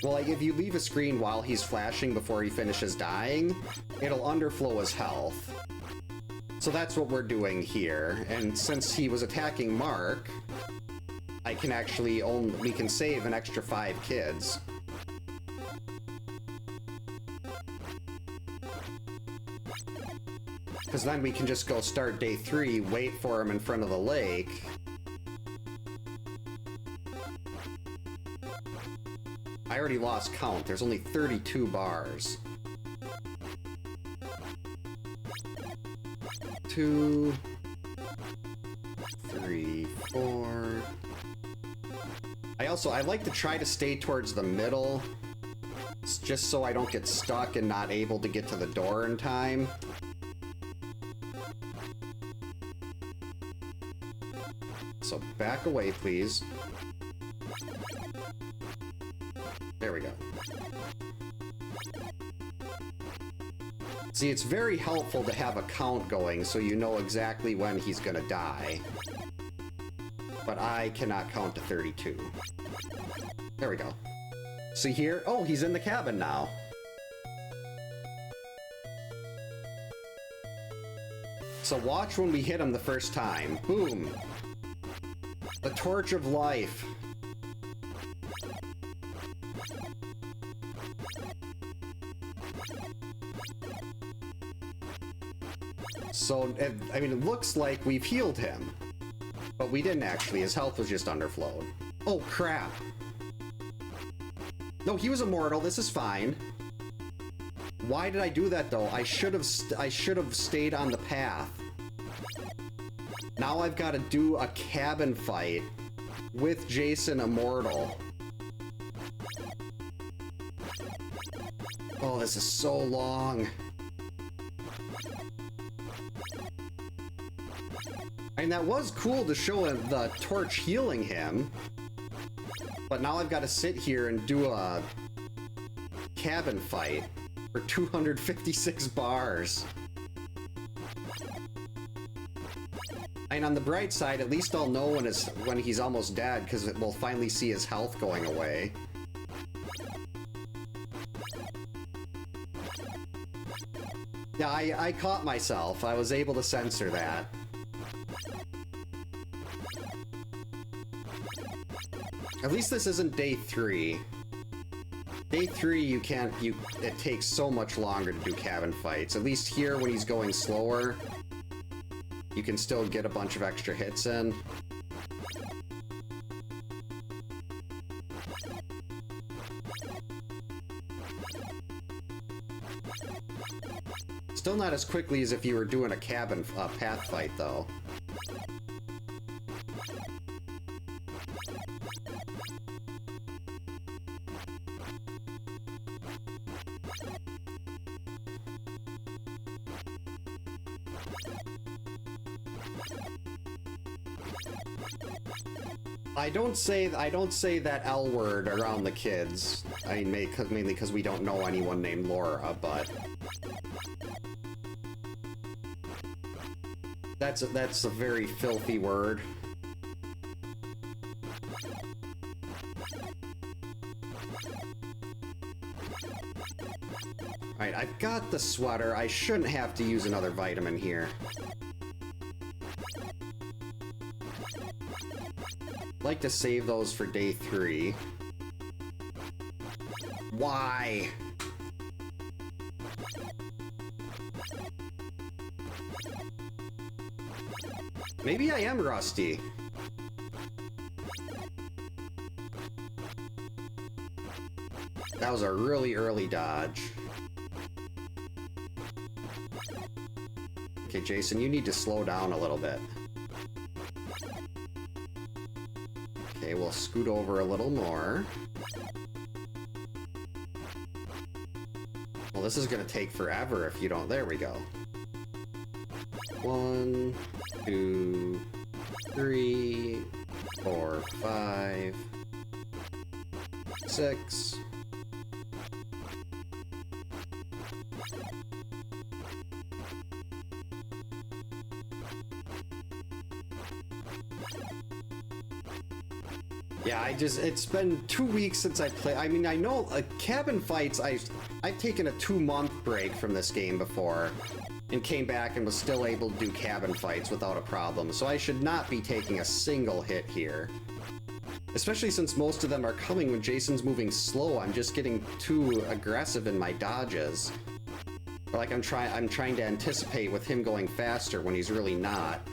Well, if you leave a screen while he's flashing before he finishes dying, it'll underflow his health. So that's what we're doing here. And since he was attacking Mark, I can actually we can save an extra 5 kids. Because then we can just go start day 3, wait for him in front of the lake. I already lost count. There's only 32 bars. 2, 3, 4. I like to try to stay towards the middle, just so I don't get stuck and not able to get to the door in time. So back away, please. There we go. See, it's very helpful to have a count going so you know exactly when he's gonna die. But I cannot count to 32. There we go. See here? Oh, he's in the cabin now. So watch when we hit him the first time. Boom. The torch of life. So, I mean, it looks like we've healed him. But we didn't actually. His health was just underflowed. Oh, crap. No, he was immortal. This is fine. Why did I do that, though? I should have stayed on the path. Now I've got to do a cabin fight with Jason Immortal. Oh, this is so long. I mean, that was cool to show him the torch healing him. But now I've got to sit here and do a cabin fight for 256 bars. And on the bright side, at least I'll know when he's almost dead, because we'll finally see his health going away. Yeah, I caught myself. I was able to censor that. At least this isn't day 3. Day 3, it takes so much longer to do cabin fights. At least here, when he's going slower, you can still get a bunch of extra hits in. Still not as quickly as if you were doing a path fight, though. I don't say that L word around the kids. I mean, mainly because we don't know anyone named Laura, but that's a very filthy word. Alright, I've got the sweater. I shouldn't have to use another vitamin here. I'd like to save those for day 3. Why? Maybe I am rusty. That was a really early dodge. Okay, Jason, you need to slow down a little bit. Okay, we'll scoot over a little more. Well, this is gonna take forever if you don't... There we go. 1, 2, 3, 4, 5, 6. Yeah, it's been 2 weeks since I played. I mean, I know cabin fights, I've taken a 2-month break from this game before and came back and was still able to do cabin fights without a problem, so I should not be taking a single hit here. Especially since most of them are coming when Jason's moving slow. I'm just getting too aggressive in my dodges. Or like I'm trying to anticipate with him going faster when he's really not.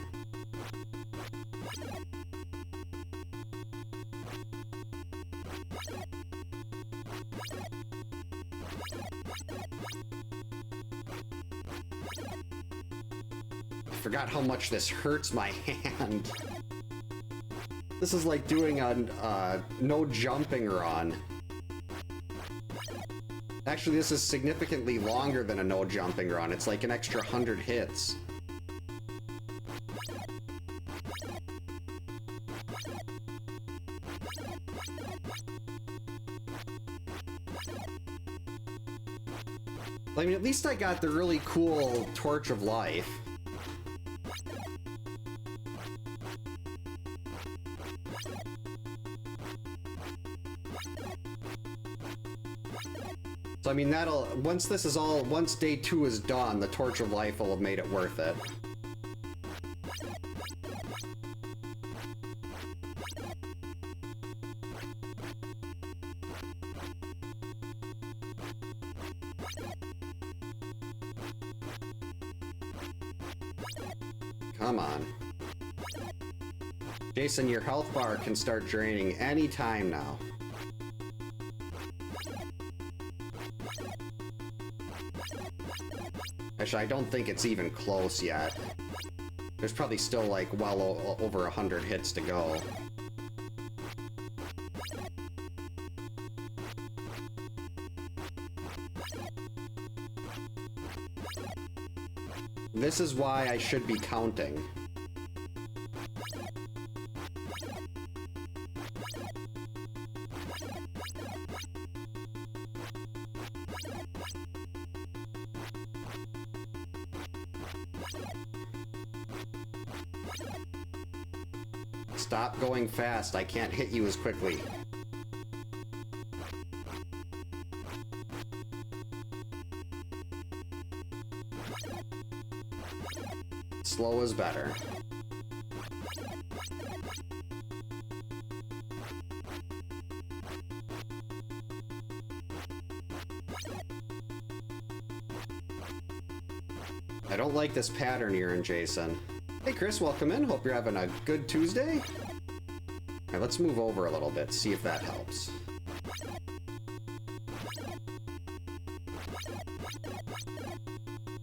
I forgot how much this hurts my hand. This is like doing a no jumping run. Actually, this is significantly longer than a no jumping run. It's like an extra 100 hits. I mean, at least I got the really cool Torch of Life. So I mean, once day 2 is done, the Torch of Life will have made it worth it. Come on. Jason, your health bar can start draining any time now. Actually, I don't think it's even close yet. There's probably still like well over 100 hits to go. this is why I should be counting. Stop going fast. I can't hit you as quickly. Slow is better. I don't like this pattern you're in, Jason. Hey Chris, welcome in. Hope you're having a good Tuesday. Alright, let's move over a little bit, see if that helps.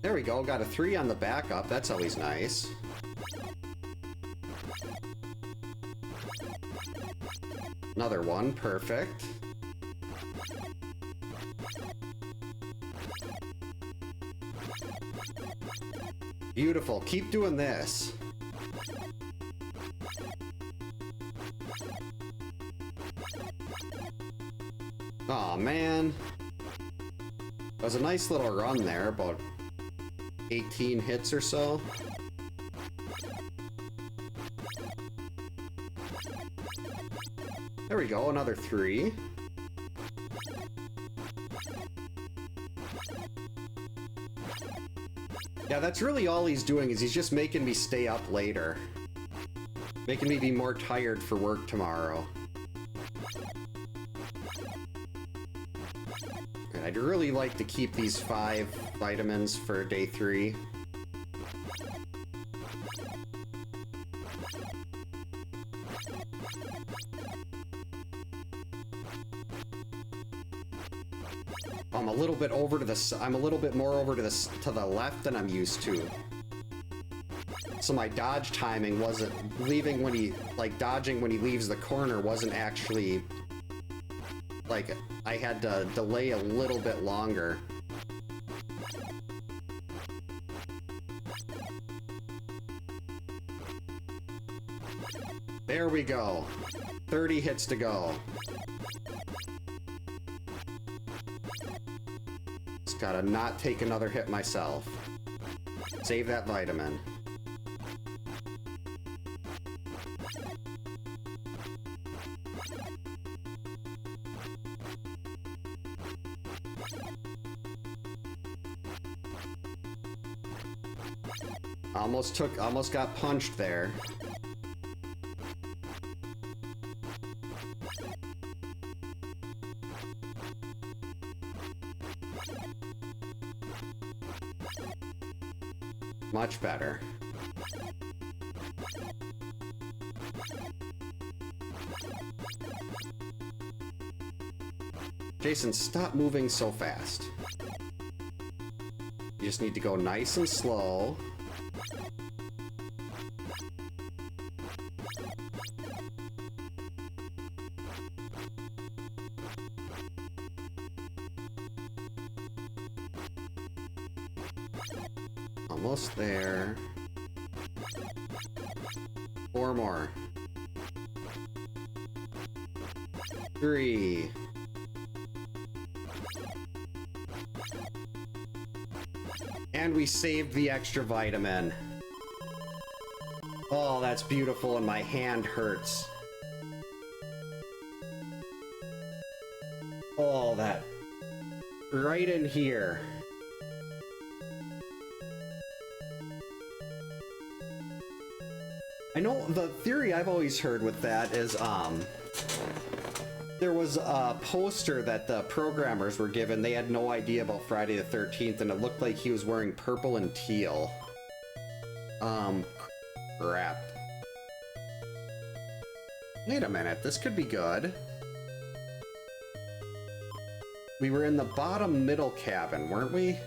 There we go, got a 3 on the backup. That's always nice. Another one, perfect. Beautiful, keep doing this. Aw, man. That was a nice little run there, about 18 hits or so. There we go, another 3. Yeah, that's really all he's doing, is he's just making me stay up later. Making me be more tired for work tomorrow. And I'd really like to keep these 5 vitamins for day 3. I'm a little bit over to the I'm a little bit more over to the left than I'm used to. So my dodge timing wasn't leaving when he dodging when he leaves the corner wasn't actually like I had to delay a little bit longer. There we go. 30 hits to go. Just gotta not take another hit myself. Save that vitamin. Almost got punched there. Much better. Jason, stop moving so fast. You just need to go nice and slow. Almost there. 4 more. 3. And we saved the extra vitamin. Oh, that's beautiful, and my hand hurts. Oh, that... right in here. I know the theory I've always heard with that is, there was a poster that the programmers were given. They had no idea about Friday the 13th, and it looked like he was wearing purple and teal. Crap. Wait a minute, this could be good. We were in the bottom middle cabin, weren't we?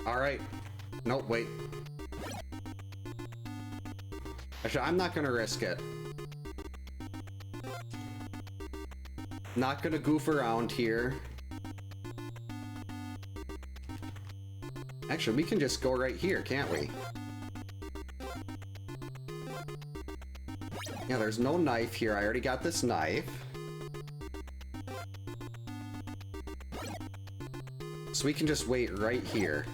Alright. Nope, wait. Actually, I'm not gonna risk it. Not gonna goof around here. Actually, we can just go right here, can't we? Yeah, there's no knife here. I already got this knife. So we can just wait right here.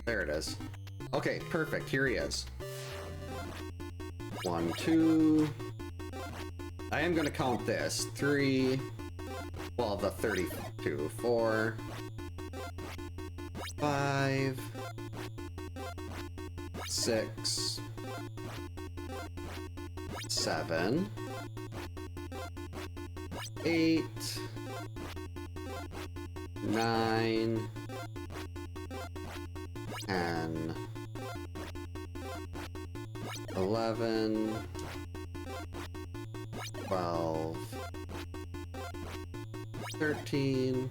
There it is. Okay, perfect. Here he is. 1, 2. I am going to count this. 3. Well, the 32. 4. 5. 6. 7. 8. 9. 10, 11, 12, 13,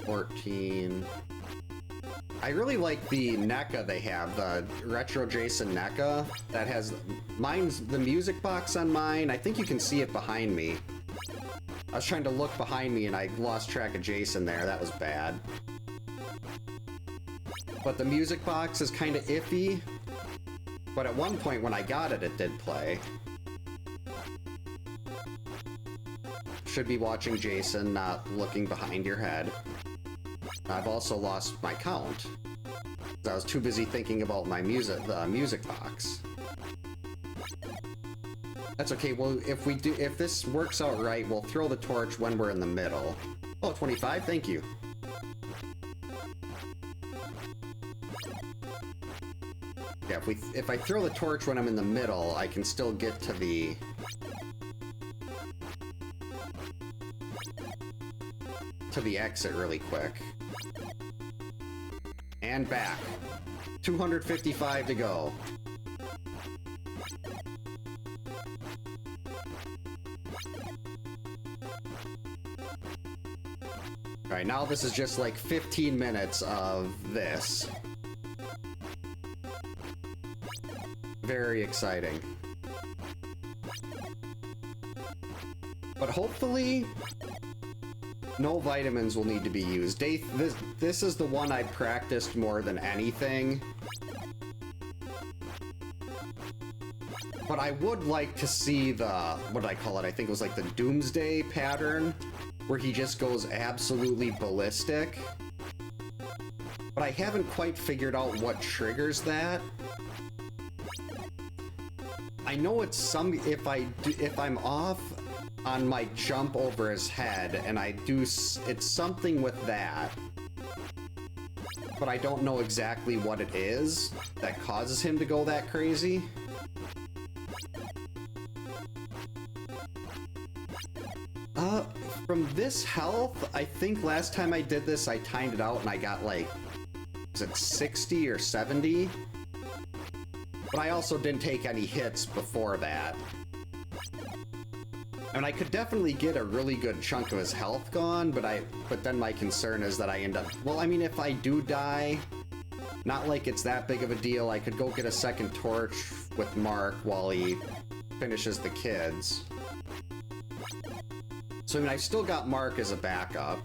14. I really like the NECA they have, the Retro Jason NECA that has, mine's the music box on mine. I think you can see it behind me. I was trying to look behind me and I lost track of Jason there. That was bad. But the music box is kind of iffy. But at one point when I got it, it did play. Should be watching Jason, not looking behind your head. I've also lost my count. I was too busy thinking about my the music box. That's okay. Well, if this works out right, we'll throw the torch when we're in the middle. Oh, 25, thank you. Yeah, if I throw the torch when I'm in the middle, I can still get to the exit really quick. And back. 255 to go. Alright, now this is just like 15 minutes of this. Very exciting. But hopefully, no vitamins will need to be used. This is the one I practiced more than anything. But I would like to see the, what did I call it? I think it was like the Doomsday pattern, where he just goes absolutely ballistic. But I haven't quite figured out what triggers that. I know it's if I'm off on my jump over his head and it's something with that. But I don't know exactly what it is that causes him to go that crazy. From this health, I think last time I did this, I timed it out and I got like, was it 60 or 70? But I also didn't take any hits before that. And I could definitely get a really good chunk of his health gone, but then my concern is that I end up... Well, I mean, if I do die, not like it's that big of a deal. I could go get a second torch with Mark while he finishes the kids. So, I mean, I've still got Mark as a backup.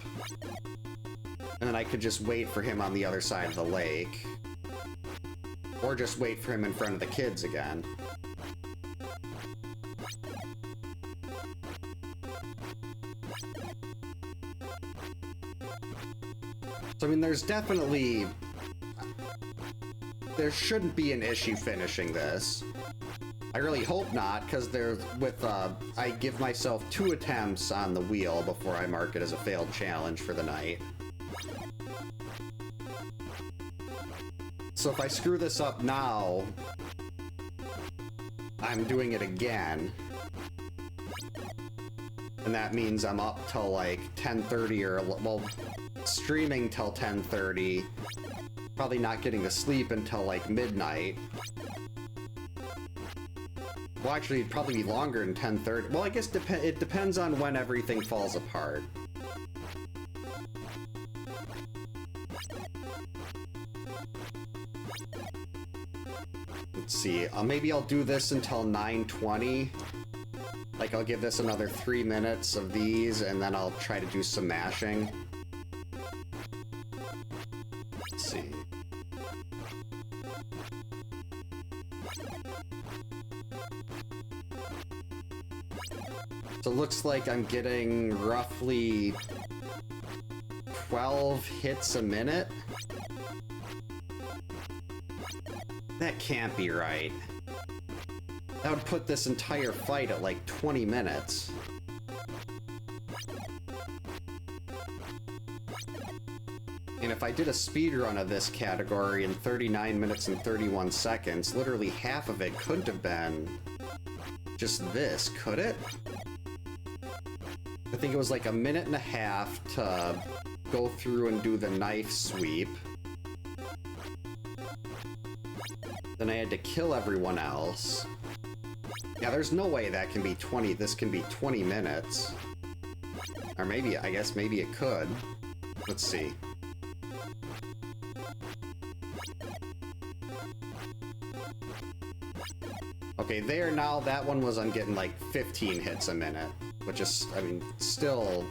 And then I could just wait for him on the other side of the lake. Or just wait for him in front of the kids again. So, I mean, there shouldn't be an issue finishing this. I really hope not, because I give myself 2 attempts on the wheel before I mark it as a failed challenge for the night. So if I screw this up now, I'm doing it again. And that means I'm up till like 10:30 or, well, streaming till 10:30. Probably not getting to sleep until like midnight. Well, actually, it'd probably be longer than 10:30. Well, I guess it depends on when everything falls apart. Let's see. Maybe I'll do this until 9:20. Like, I'll give this another 3 minutes of these, and then I'll try to do some mashing. Let's see. So it looks like I'm getting roughly 12 hits a minute. That can't be right. That would put this entire fight at like 20 minutes. And if I did a speedrun of this category in 39 minutes and 31 seconds, literally half of it couldn't have been just this, could it? I think it was like a minute and a half to go through and do the knife sweep. Then I had to kill everyone else. Yeah, there's no way that can be 20, this can be 20 minutes. Or maybe, I guess maybe it could. Let's see. Okay, there now, that one was I'm getting like 15 hits a minute, which is, I mean, still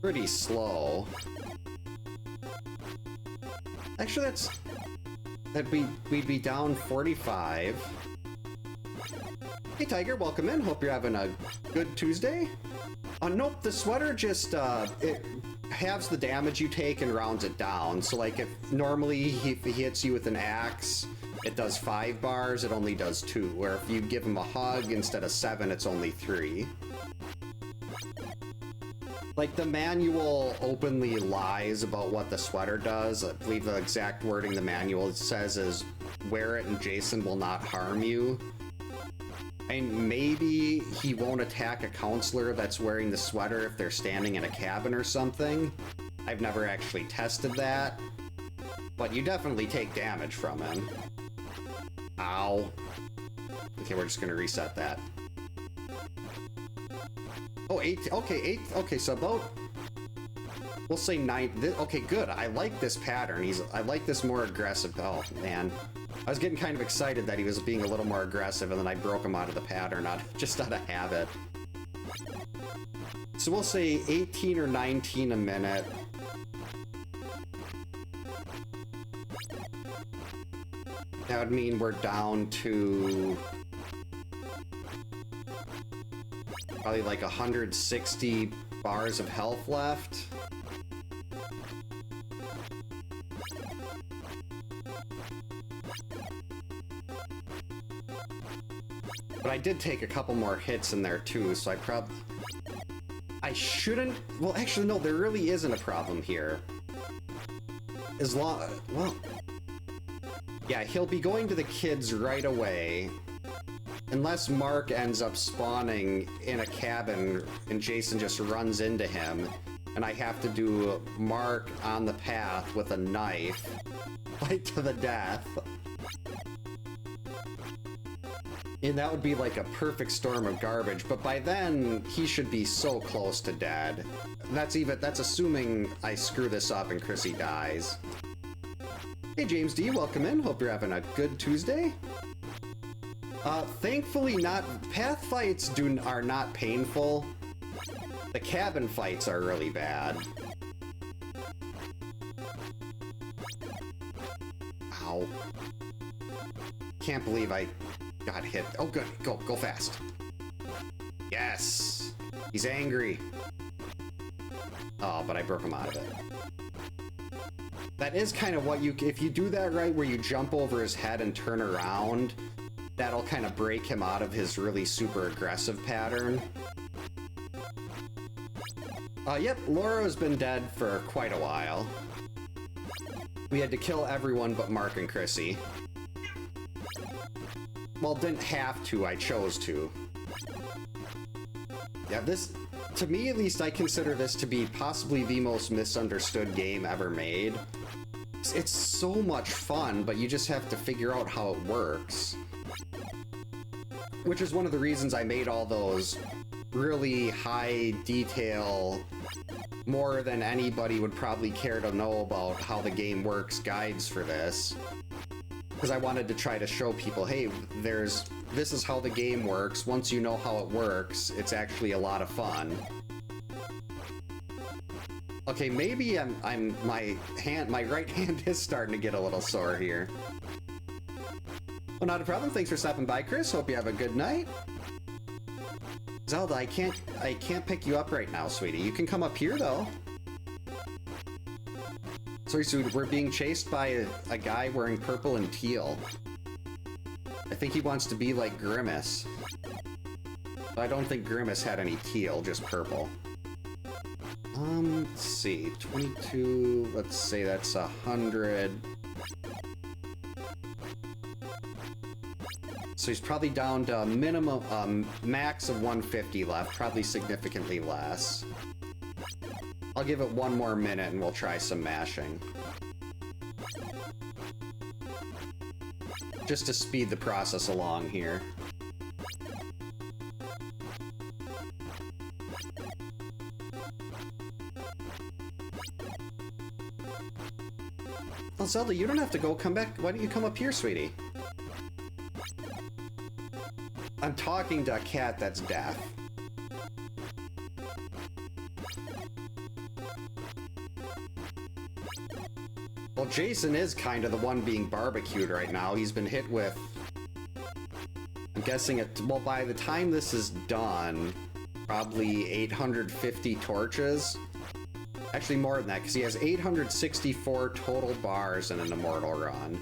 pretty slow. Actually, we'd be down 45. Hey Tiger, welcome in. Hope you're having a good Tuesday. Nope, the sweater just, it halves the damage you take and rounds it down. So like if normally he hits you with an axe, it does 5 bars, it only does 2. Where if you give him a hug, instead of 7, it's only 3. Like, the manual openly lies about what the sweater does. I believe the exact wording the manual says is, wear it and Jason will not harm you. And maybe he won't attack a counselor that's wearing the sweater if they're standing in a cabin or something. I've never actually tested that. But you definitely take damage from him. Ow. Okay, we're just gonna reset that. Oh, 8, okay, 8, okay, so about, we'll say 9, okay, good, I like this pattern, I like this more aggressive, oh, man. I was getting kind of excited that he was being a little more aggressive, and then I broke him out of the pattern, just out of habit. So we'll say 18 or 19 a minute. That would mean we're down to probably like 160 bars of health left. But I did take a couple more hits in there too, so I shouldn't, well actually no, there really isn't a problem here. As long, well, yeah, he'll be going to the kids right away. Unless Mark ends up spawning in a cabin and Jason just runs into him, and I have to do Mark on the path with a knife, fight to the death. And that would be like a perfect storm of garbage, but by then, he should be so close to dead. That's assuming I screw this up and Chrissy dies. Hey James D, welcome in, hope you're having a good Tuesday. Thankfully not, path fights are not painful. The cabin fights are really bad. Ow. Can't believe I got hit. Oh good, go fast. Yes! He's angry. Oh, but I broke him out of it. That is kind of what if you do that right, where you jump over his head and turn around, that'll kind of break him out of his really super aggressive pattern. Yep, Laura's been dead for quite a while. We had to kill everyone but Mark and Chrissy. Well, didn't have to, I chose to. Yeah, this, to me at least, I consider this to be possibly the most misunderstood game ever made. It's so much fun, but you just have to figure out how it works. Which is one of the reasons I made all those really high detail, more than anybody would probably care to know about how the game works guides for this. Because I wanted to try to show people, hey, this is how the game works. Once you know how it works, it's actually a lot of fun. Okay, maybe my right hand is starting to get a little sore here. Well, not a problem. Thanks for stopping by, Chris. Hope you have a good night. Zelda, I can't pick you up right now, sweetie. You can come up here, though. Sorry, sweetie, we're being chased by a guy wearing purple and teal. I think he wants to be like Grimace. But I don't think Grimace had any teal, just purple. Let's see, 22, let's say that's 100. So he's probably down to a minimum, max of 150 left, probably significantly less. I'll give it one more minute and we'll try some mashing. Just to speed the process along here. Well, Zelda, you don't have to go. Come back. Why don't you come up here, sweetie? I'm talking to a cat that's deaf. Well, Jason is kind of the one being barbecued right now. He's been hit with... I'm guessing it... Well, by the time this is done, probably 850 torches. Actually, more than that, because he has 864 total bars in an Immortal run.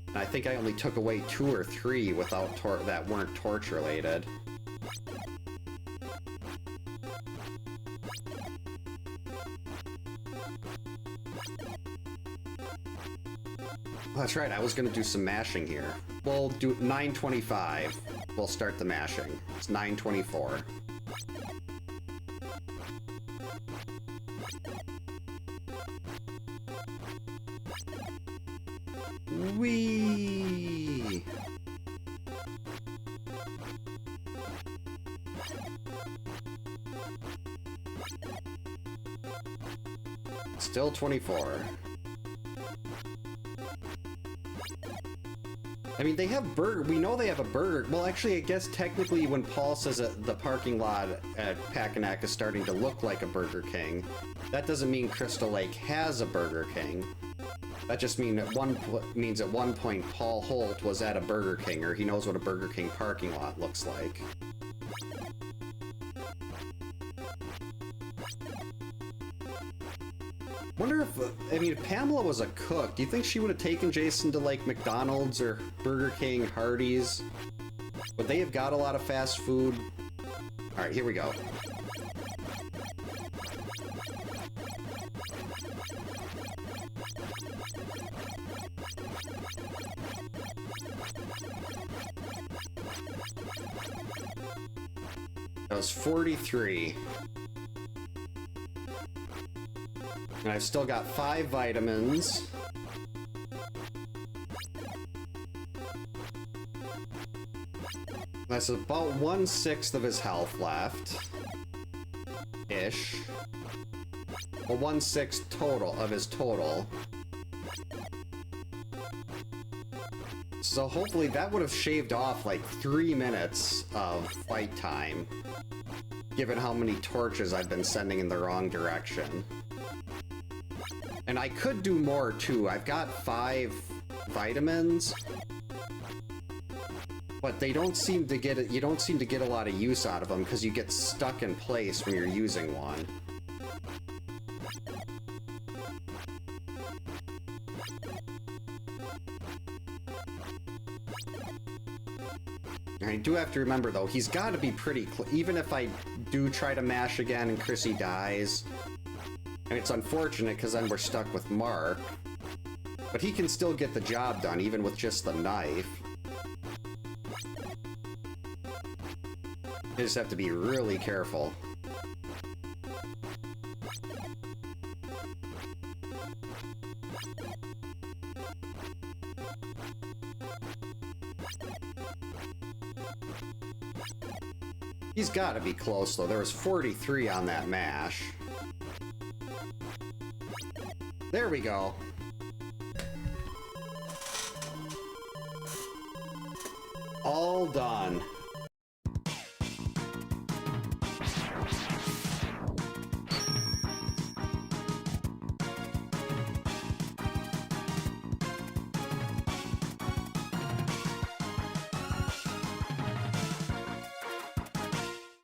And I think I only took away 2 or 3 without that weren't torch related. That's right, I was going to do some mashing here. We'll do 925. We'll start the mashing. It's 924. Whee! Still 24. I mean, they have burger. We know they have a burger. Well, actually, I guess technically when Paul says that the parking lot at Packanack is starting to look like a Burger King, that doesn't mean Crystal Lake has a Burger King. That just means at one point Paul Holt was at a Burger King, or he knows what a Burger King parking lot looks like. Wonder if, I mean, if Pamela was a cook, do you think she would have taken Jason to, like, McDonald's or Burger King, Hardee's? Would they have got a lot of fast food? Alright, here we go. That was 43. And I've still got 5 vitamins. That's about 1/6 of his health left. Ish. Well, 1/6 total of his total. So hopefully that would have shaved off like 3 minutes of fight time, given how many torches I've been sending in the wrong direction. And I could do more too. I've got 5 vitamins, but they don't seem to get it. You don't seem to get a lot of use out of them because you get stuck in place when you're using one. I do have to remember though, he's got to be pretty even if I do try to mash again and Chrissy dies. And it's unfortunate because then we're stuck with Mark. But he can still get the job done even with just the knife. You just have to be really careful. He's got to be close, though. There was 43 on that mash. There we go. All done.